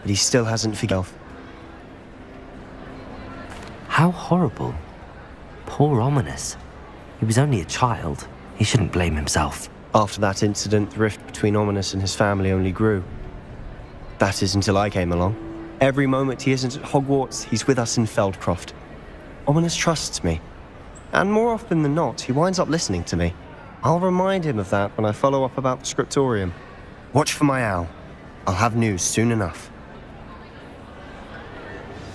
but he still hasn't forgiven. How horrible. Poor Ominos. He was only a child. He shouldn't blame himself. After that incident, the rift between Ominos and his family only grew. That is until I came along. Every moment he isn't at Hogwarts, he's with us in Feldcroft. Ominos trusts me. And more often than not, he winds up listening to me. I'll remind him of that when I follow up about the scriptorium. Watch for my owl. I'll have news soon enough.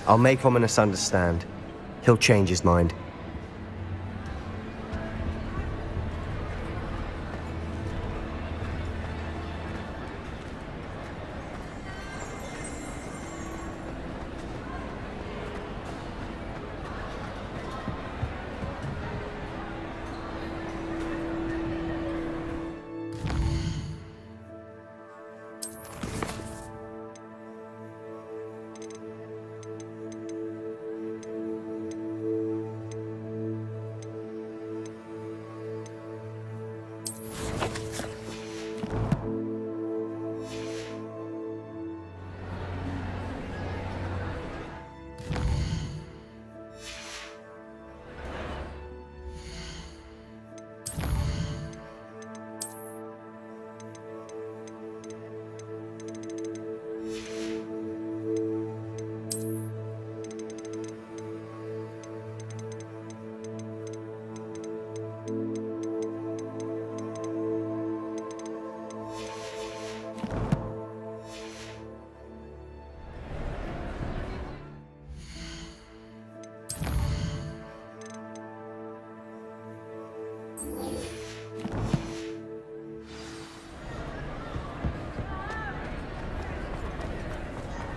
I'll make Ominos understand. He'll change his mind.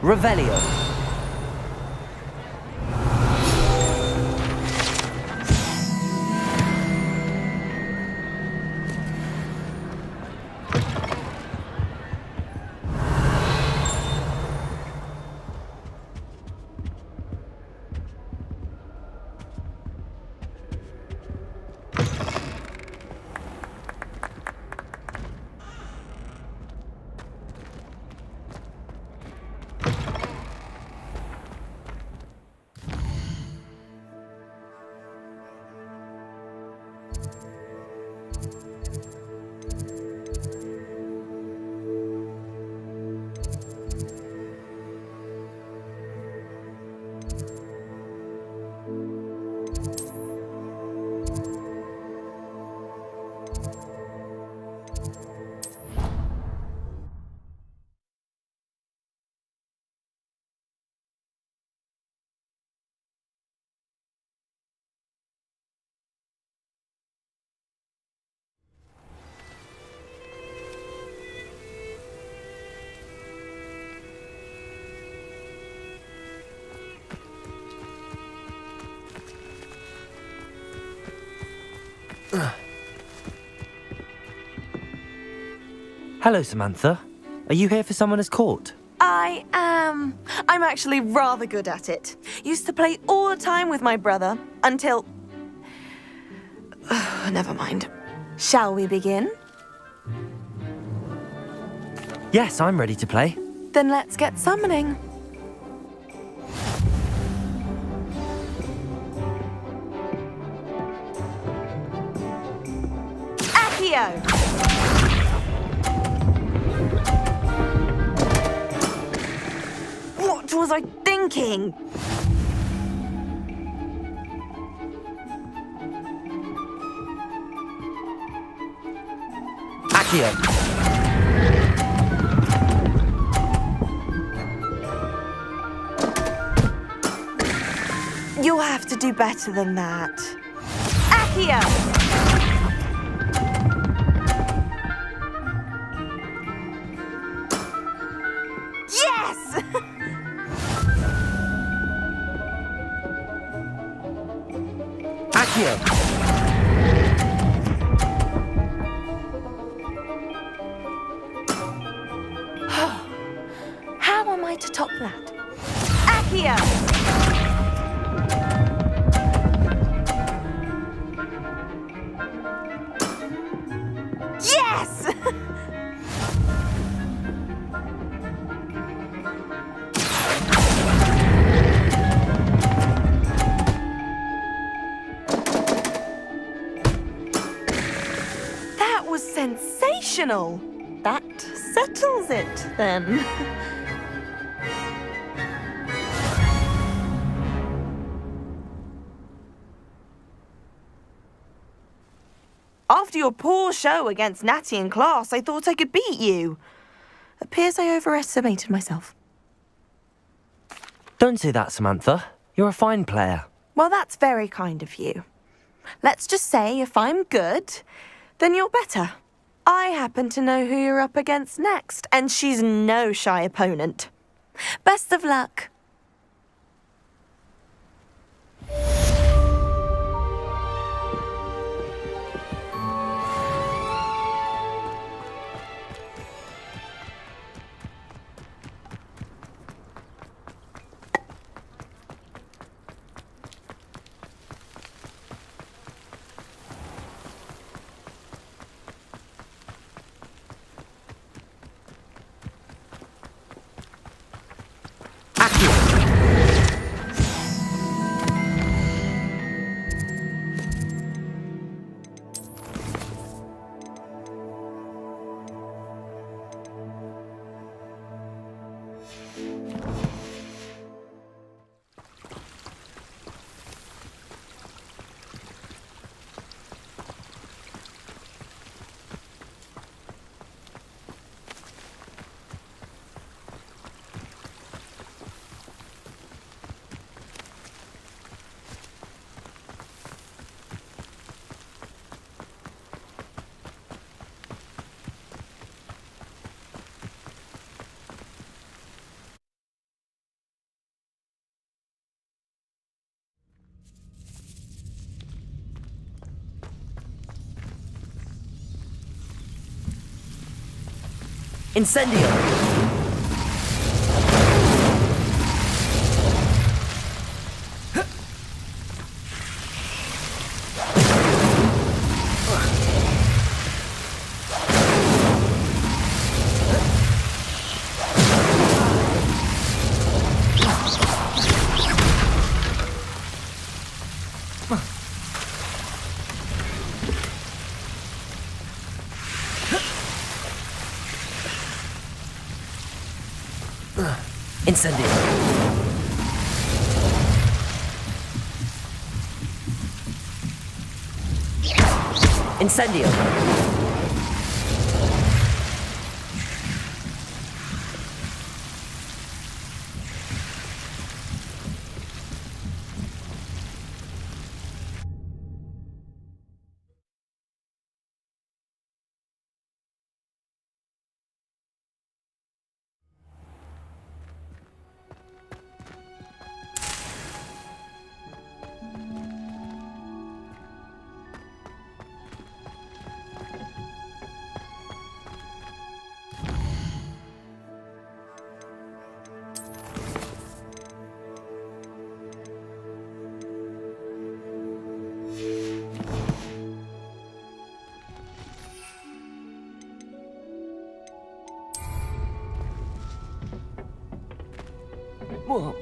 Revelio. Hello, Samantha. Are you here for Summoner's Court? I am. I'm actually rather good at it. Used to play all the time with my brother until... Never mind. Shall we begin? Yes, I'm ready to play. Then let's get summoning. Accio! What was I thinking? Accio! You'll have to do better than that. Accio! Yes! Accio! How am I to top that? Accio! Yes! That was sensational. That settles it, then. After your poor show against Natty in class, I thought I could beat you. Appears I overestimated myself. Don't say that, Samantha. You're a fine player. Well, that's very kind of you. Let's just say if I'm good, then you're better. I happen to know who you're up against next, and she's no shy opponent. Best of luck. Incendio! Incendio! Incendio! Whoa.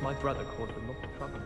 My brother caused a lot of trouble.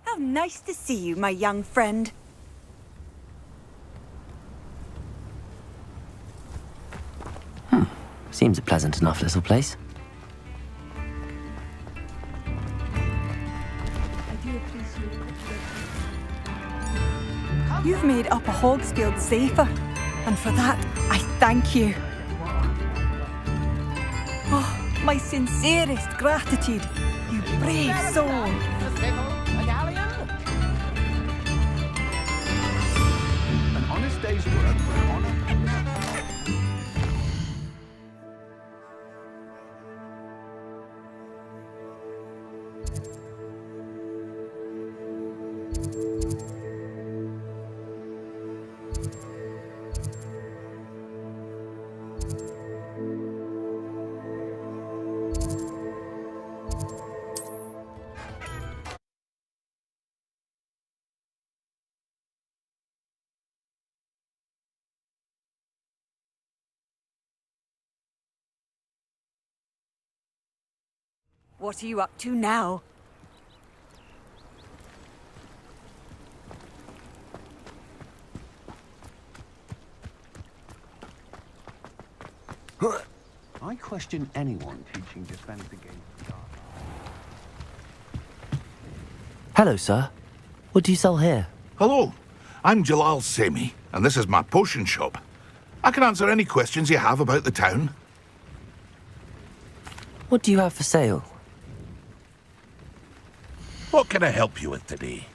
How nice to see you, my young friend. Seems a pleasant enough little place. You've made Upper Hogsfield safer, and for that, I thank you. Oh, my sincerest gratitude, you brave soul. An honest day's work for an honor. What are you up to now? I question anyone teaching defense against the dark. Hello, sir. What do you sell here? Hello, I'm Jalal Semi, and this is my potion shop. I can answer any questions you have about the town. What do you have for sale? What can I help you with today?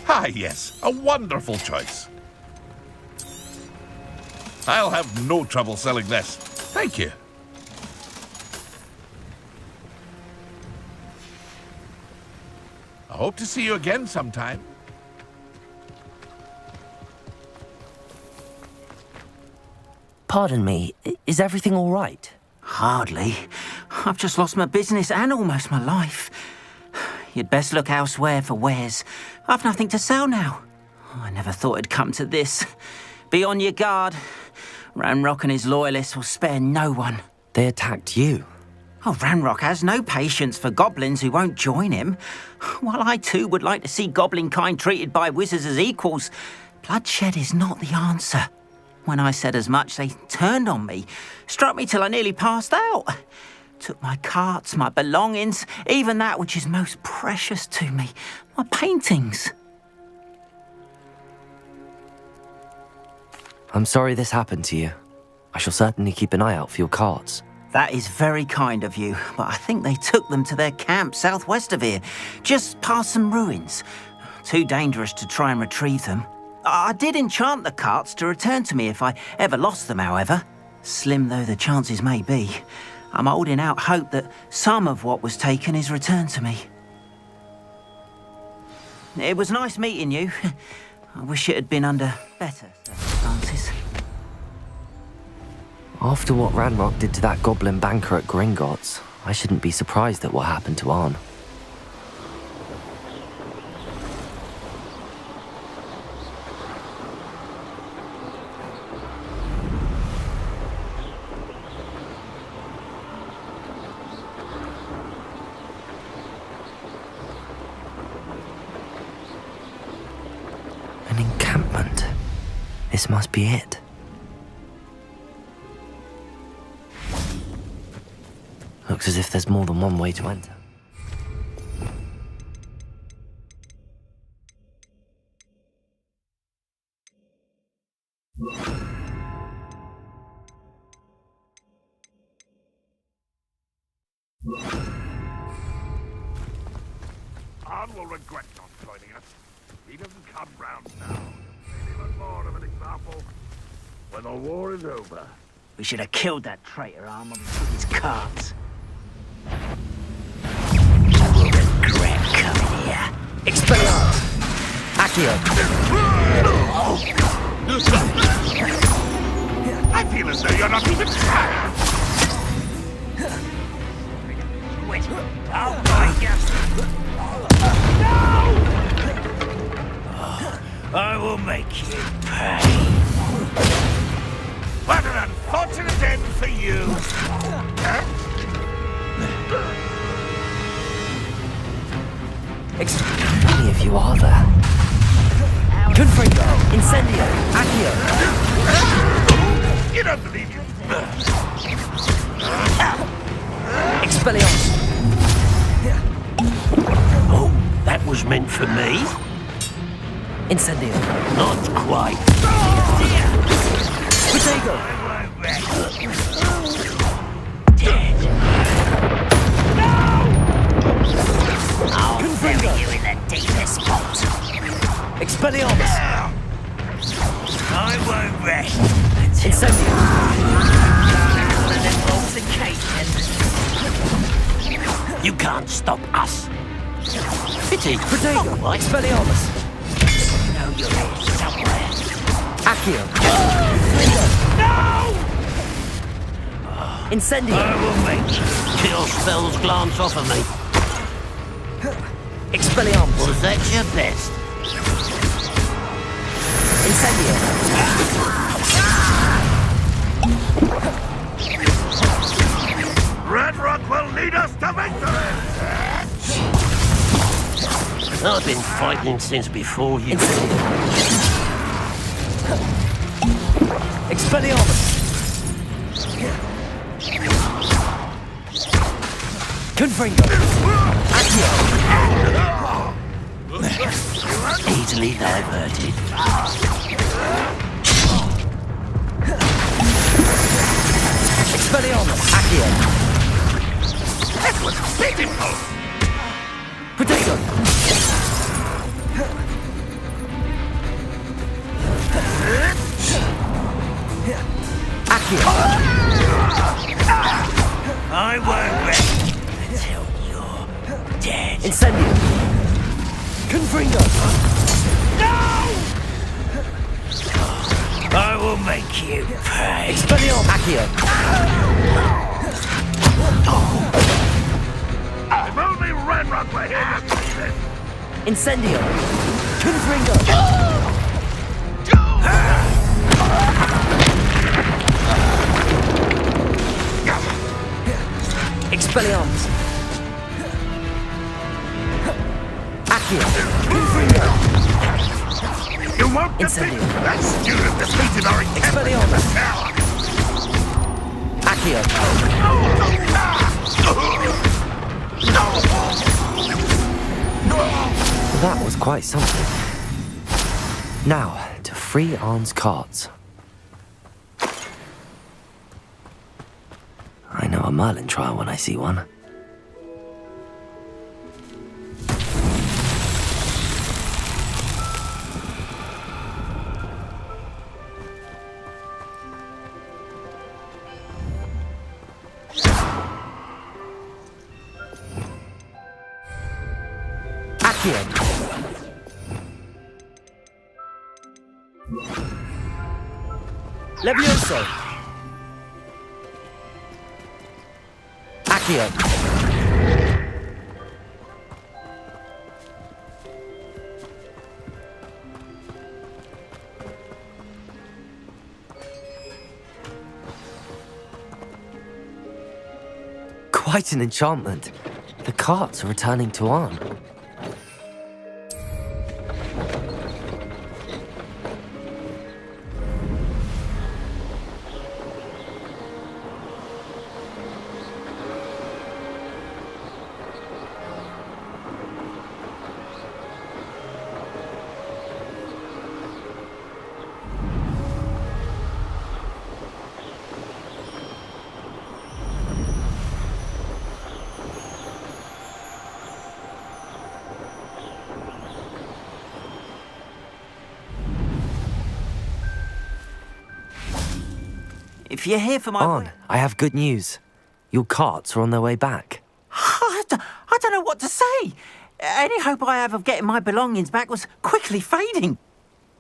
Ah, yes, a wonderful choice. I'll have no trouble selling this. Thank you. I hope to see you again sometime. Pardon me, is everything all right? Hardly. I've just lost my business and almost my life. You'd best look elsewhere for wares. I've nothing to sell now. I never thought it'd come to this. Be on your guard. Ranrock and his loyalists will spare no one. They attacked you? Oh, Ranrock has no patience for goblins who won't join him. While I too would like to see goblin kind treated by wizards as equals, Bloodshed is not the answer. When I said as much, they turned on me, struck me till I nearly passed out. Took my carts, my belongings, even that which is most precious to me, my paintings. I'm sorry this happened to you. I shall certainly keep an eye out for your carts. That is very kind of you, but I think they took them to their camp southwest of here, just past some ruins. Too dangerous to try and retrieve them. I did enchant the carts to return to me if I ever lost them, however. Slim though the chances may be, I'm holding out hope that some of what was taken is returned to me. It was nice meeting you. I wish it had been under better circumstances. After what Ranrock did to that goblin banker at Gringotts, I shouldn't be surprised at what happened to Arn. An encampment. This must be it. Looks as if there's more than one way to enter. Arn will regret not joining us. He doesn't come round now. He's even more of an example when the war is over. We should have killed that traitor Arn when we took his carts. You will regret coming here. Expelliarmus! Accio! I feel as though you're not even tired. Wait. Oh my God. No! I will make you pay. What an unfortunate end for you! Many of you are there. Confringo! Incendio! Accio! You don't believe you? Expelliarmus! Oh, that was meant for me? Incendio! Not quite. Potato! I'll bury you in the deepest spot. Expelliarmus! I won't rest. Incendio! An intoxication. You can't stop us. Pity. Potato! Expelliarmus! No, you're here somewhere. Accio! No! Incendio! I will make kill spells glance off of me. Expelliarmus! Was that your best? Incendio! Ranrock will lead us to victory! I've been fighting since before you. Expelliarmus! Confringo! Accio! Easily diverted. Expelliarmus! Accio! That was pitiful! Potato! Accio! I won't rest until you're dead. Incendio! Confringo! I will make you pay. Expelliarmus! Accio! If only Ranrock were here to see this! Incendio! Confringo! Expelliarmus! Accio! Confringo! You won't defeat Incendio. that student defeated our Expelliarmus. Accio. That was quite something. Now, to free Arn's carts. I know a Merlin trial when I see one. Accio. Levioso. Accio. Quite an enchantment. The carts are returning to Arn. If you're here for my... Arn, I have good news. Your carts are on their way back. I don't know what to say. Any hope I have of getting my belongings back was quickly fading.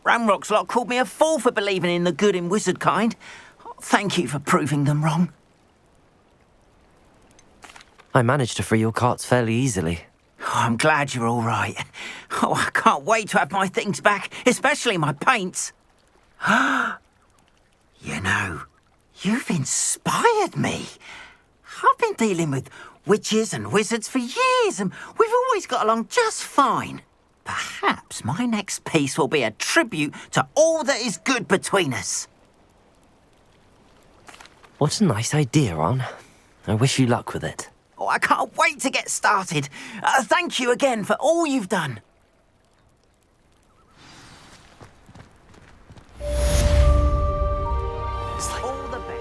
Ramrock's lot called me a fool for believing in the good in wizard kind. Thank you for proving them wrong. I managed to free your carts fairly easily. Oh, I'm glad you're all right. Oh, I can't wait to have my things back, especially my paints. You know, you've inspired me. I've been dealing with witches and wizards for years, and we've always got along just fine. Perhaps my next piece will be a tribute to all that is good between us. What a nice idea, Arn. I wish you luck with it. Oh, I can't wait to get started. Thank you again for all you've done. All the best.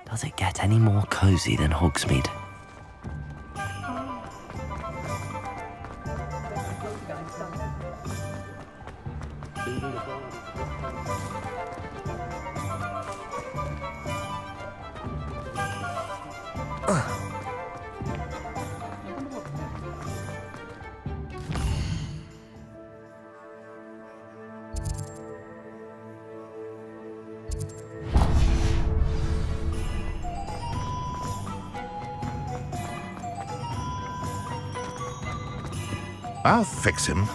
Does it get any more cozy than Hogsmeade? I'll fix him.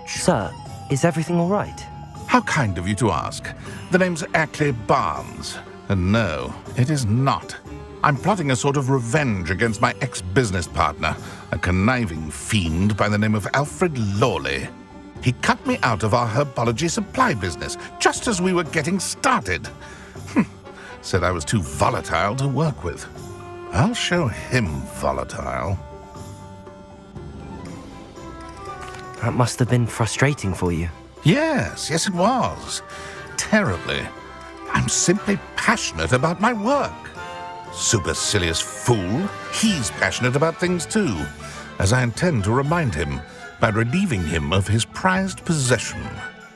Sir, is everything all right? How kind of you to ask. The name's Ackley Barnes. And no, it is not. I'm plotting a sort of revenge against my ex-business partner, a conniving fiend by the name of Alfred Lawley. He cut me out of our herbology supply business just as we were getting started. Said I was too volatile to work with. I'll show him volatile. That must have been frustrating for you. Yes, it was. Terribly. I'm simply passionate about my work. Supercilious fool. He's passionate about things too, as I intend to remind him by relieving him of his prized possession.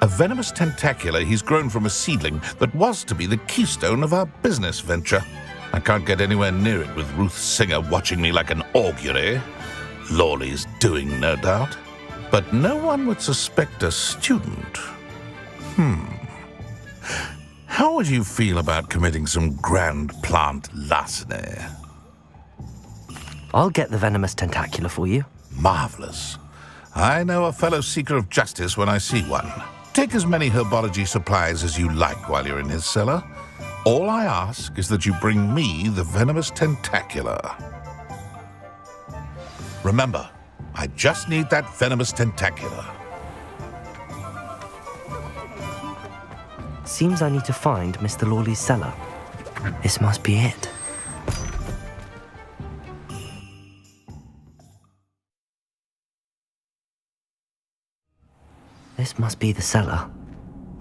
A venomous tentacula he's grown from a seedling that was to be the keystone of our business venture. I can't get anywhere near it with Ruth Singer watching me like an augury. Lawley's doing, no doubt. But no one would suspect a student. How would you feel about committing some grand plant larceny? I'll get the venomous tentacula for you. Marvelous. I know a fellow seeker of justice when I see one. Take as many herbology supplies as you like while you're in his cellar. All I ask is that you bring me the venomous tentacula. Remember, I just need that venomous tentacula. Seems I need to find Mr. Lawley's cellar. This must be it. This must be the cellar.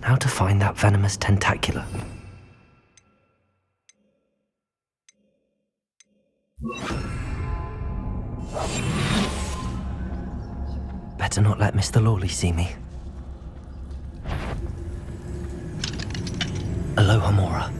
How to find that venomous tentacula? Better not let Mr. Lawley see me. Aloha Mora.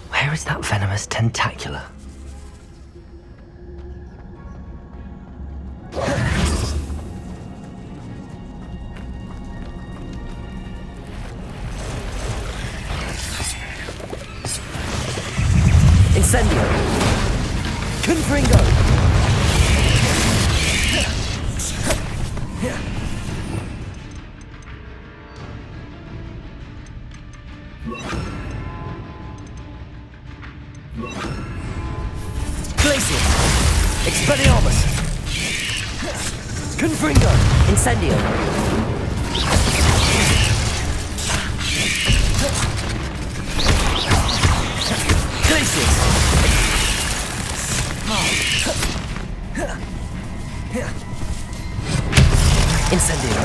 Where is that venomous tentacula? Incendio! Confringo! Glacius! Expelliarmus! Confringo! Incendio! Glacius! Incendio!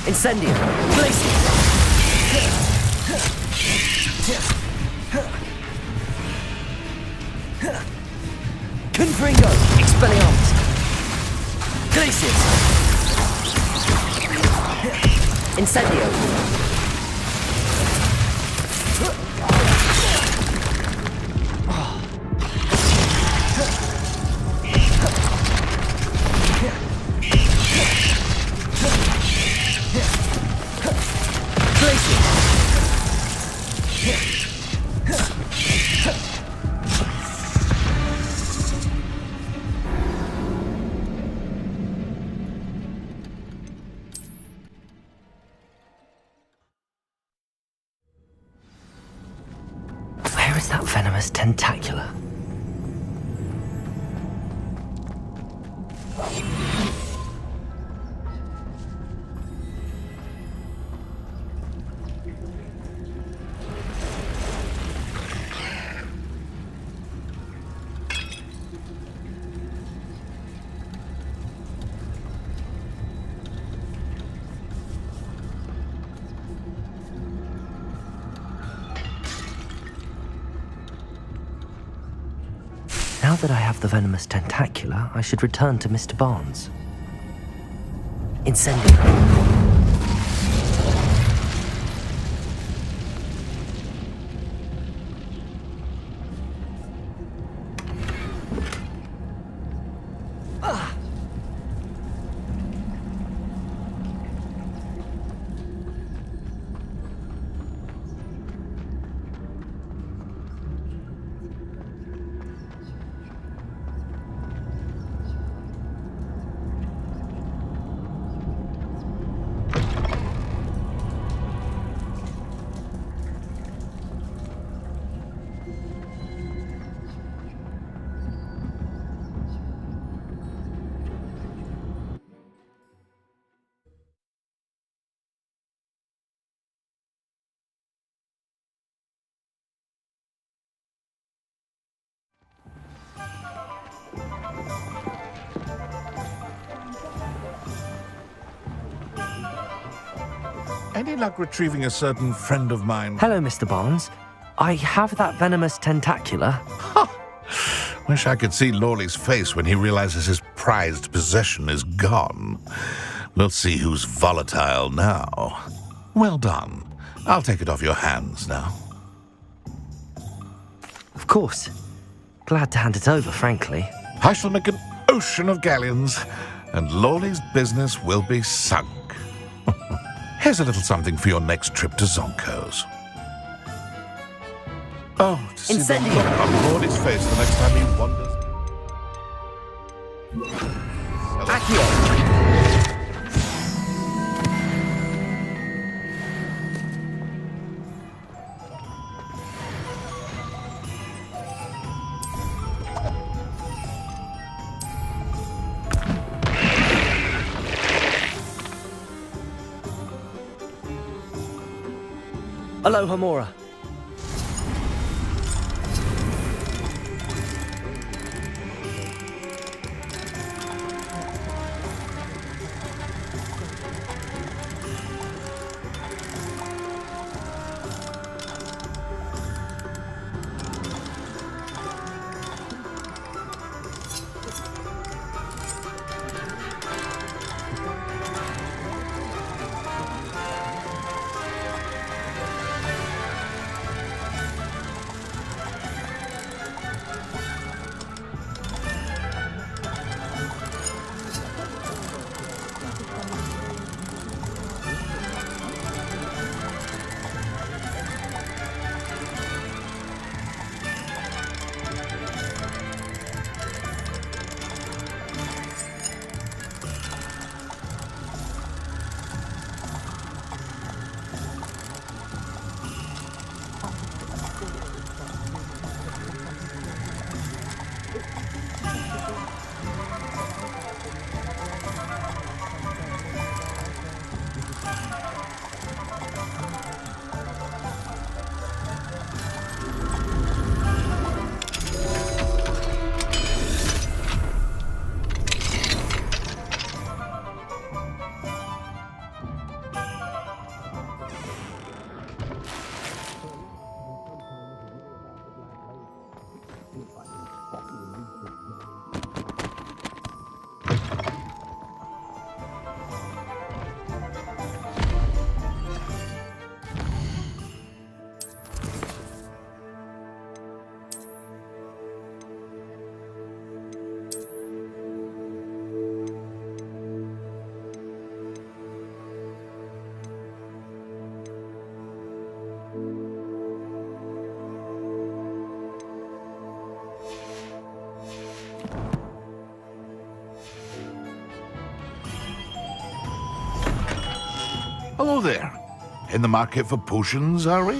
Incendio! Glacius! Confringo! Expelliarmus! Glacius! Incendio! Where is that venomous tentacula? that I have the venomous tentacula, I should return to Mr. Barnes. Incendio. Any luck retrieving a certain friend of mine? Hello, Mr. Barnes. I have that venomous tentacula. Wish I could see Lawley's face when he realizes his prized possession is gone. We'll see who's volatile now. Well done. I'll take it off your hands now. Of course. Glad to hand it over, frankly. I shall make an ocean of galleons, and Lawley's business will be sunk. Here's a little something for your next trip to Zonko's. Oh, to see the look on Lawley's face the next time he wanders. Aloha, Mora. Hello there. In the market for potions, are we?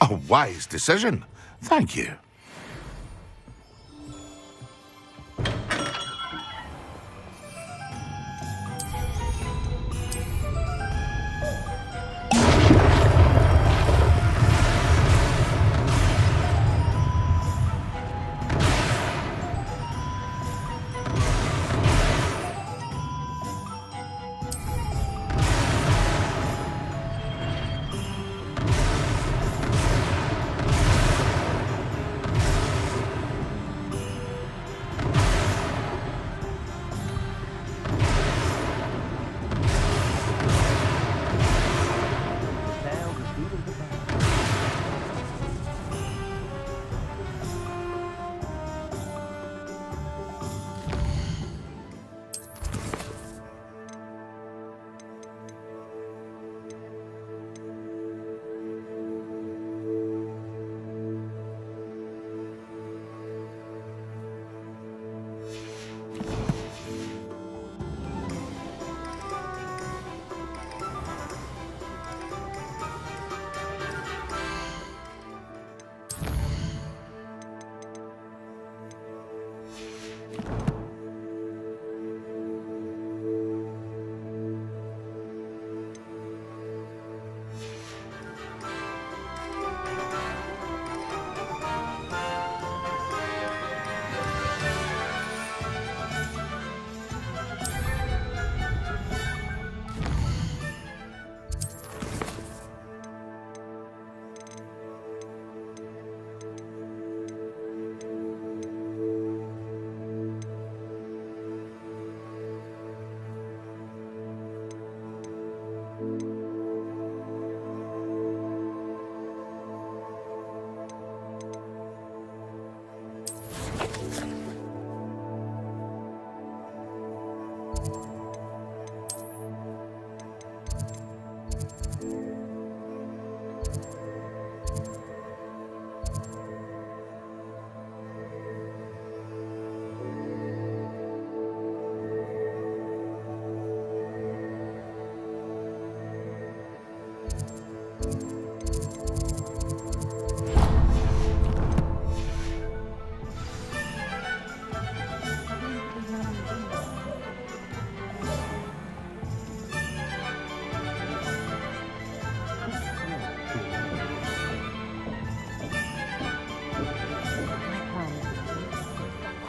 A wise decision. Thank you.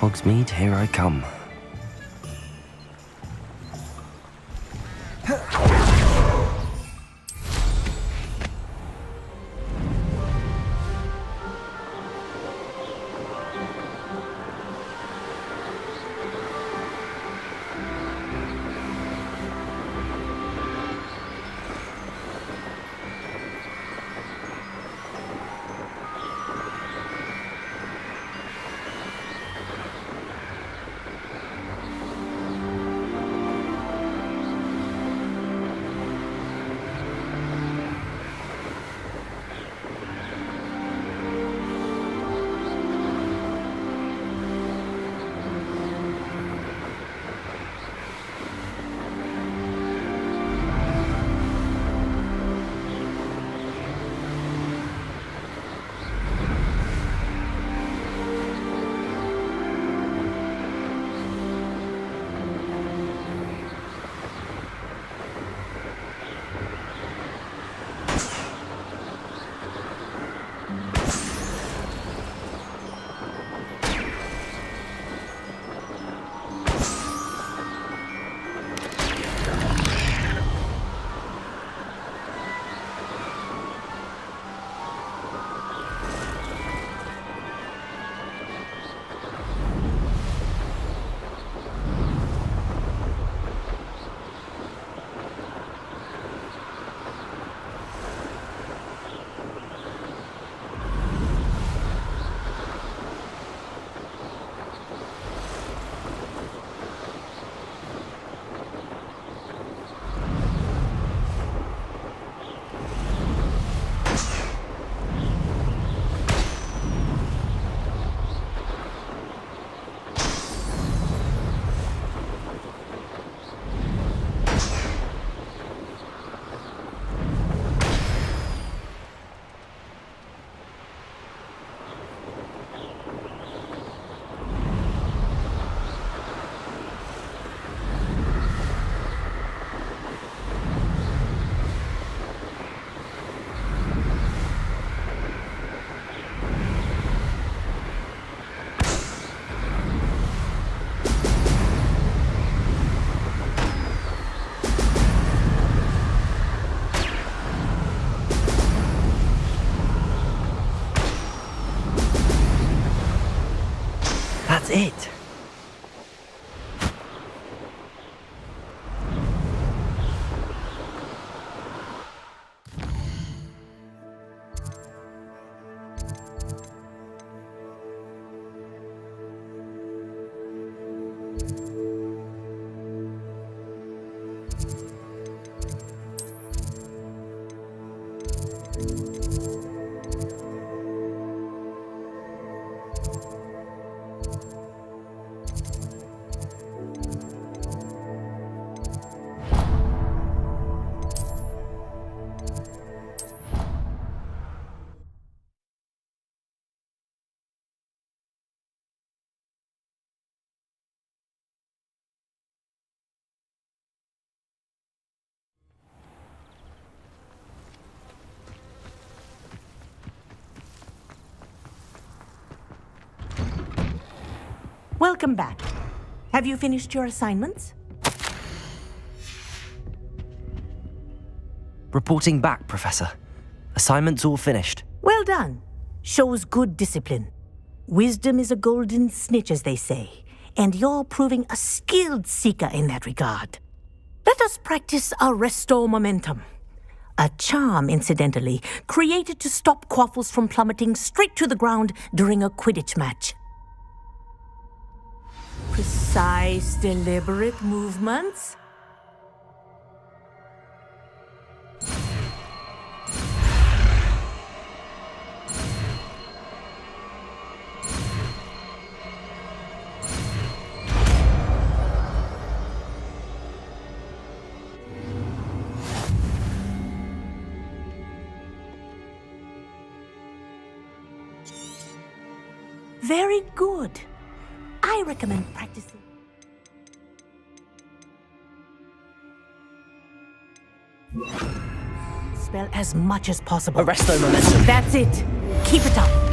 Hogsmeade, here I come. That's it. Welcome back. Have you finished your assignments? Reporting back, Professor. Assignments all finished. Well done. Shows good discipline. Wisdom is a golden snitch, as they say, and you're proving a skilled seeker in that regard. Let us practice our Restore Momentum. A charm, incidentally, created to stop quaffles from plummeting straight to the ground during a Quidditch match. Precise, deliberate movements. Very good. I recommend practicing. Spell as much as possible. Arresto Momentum. That's it. Keep it up.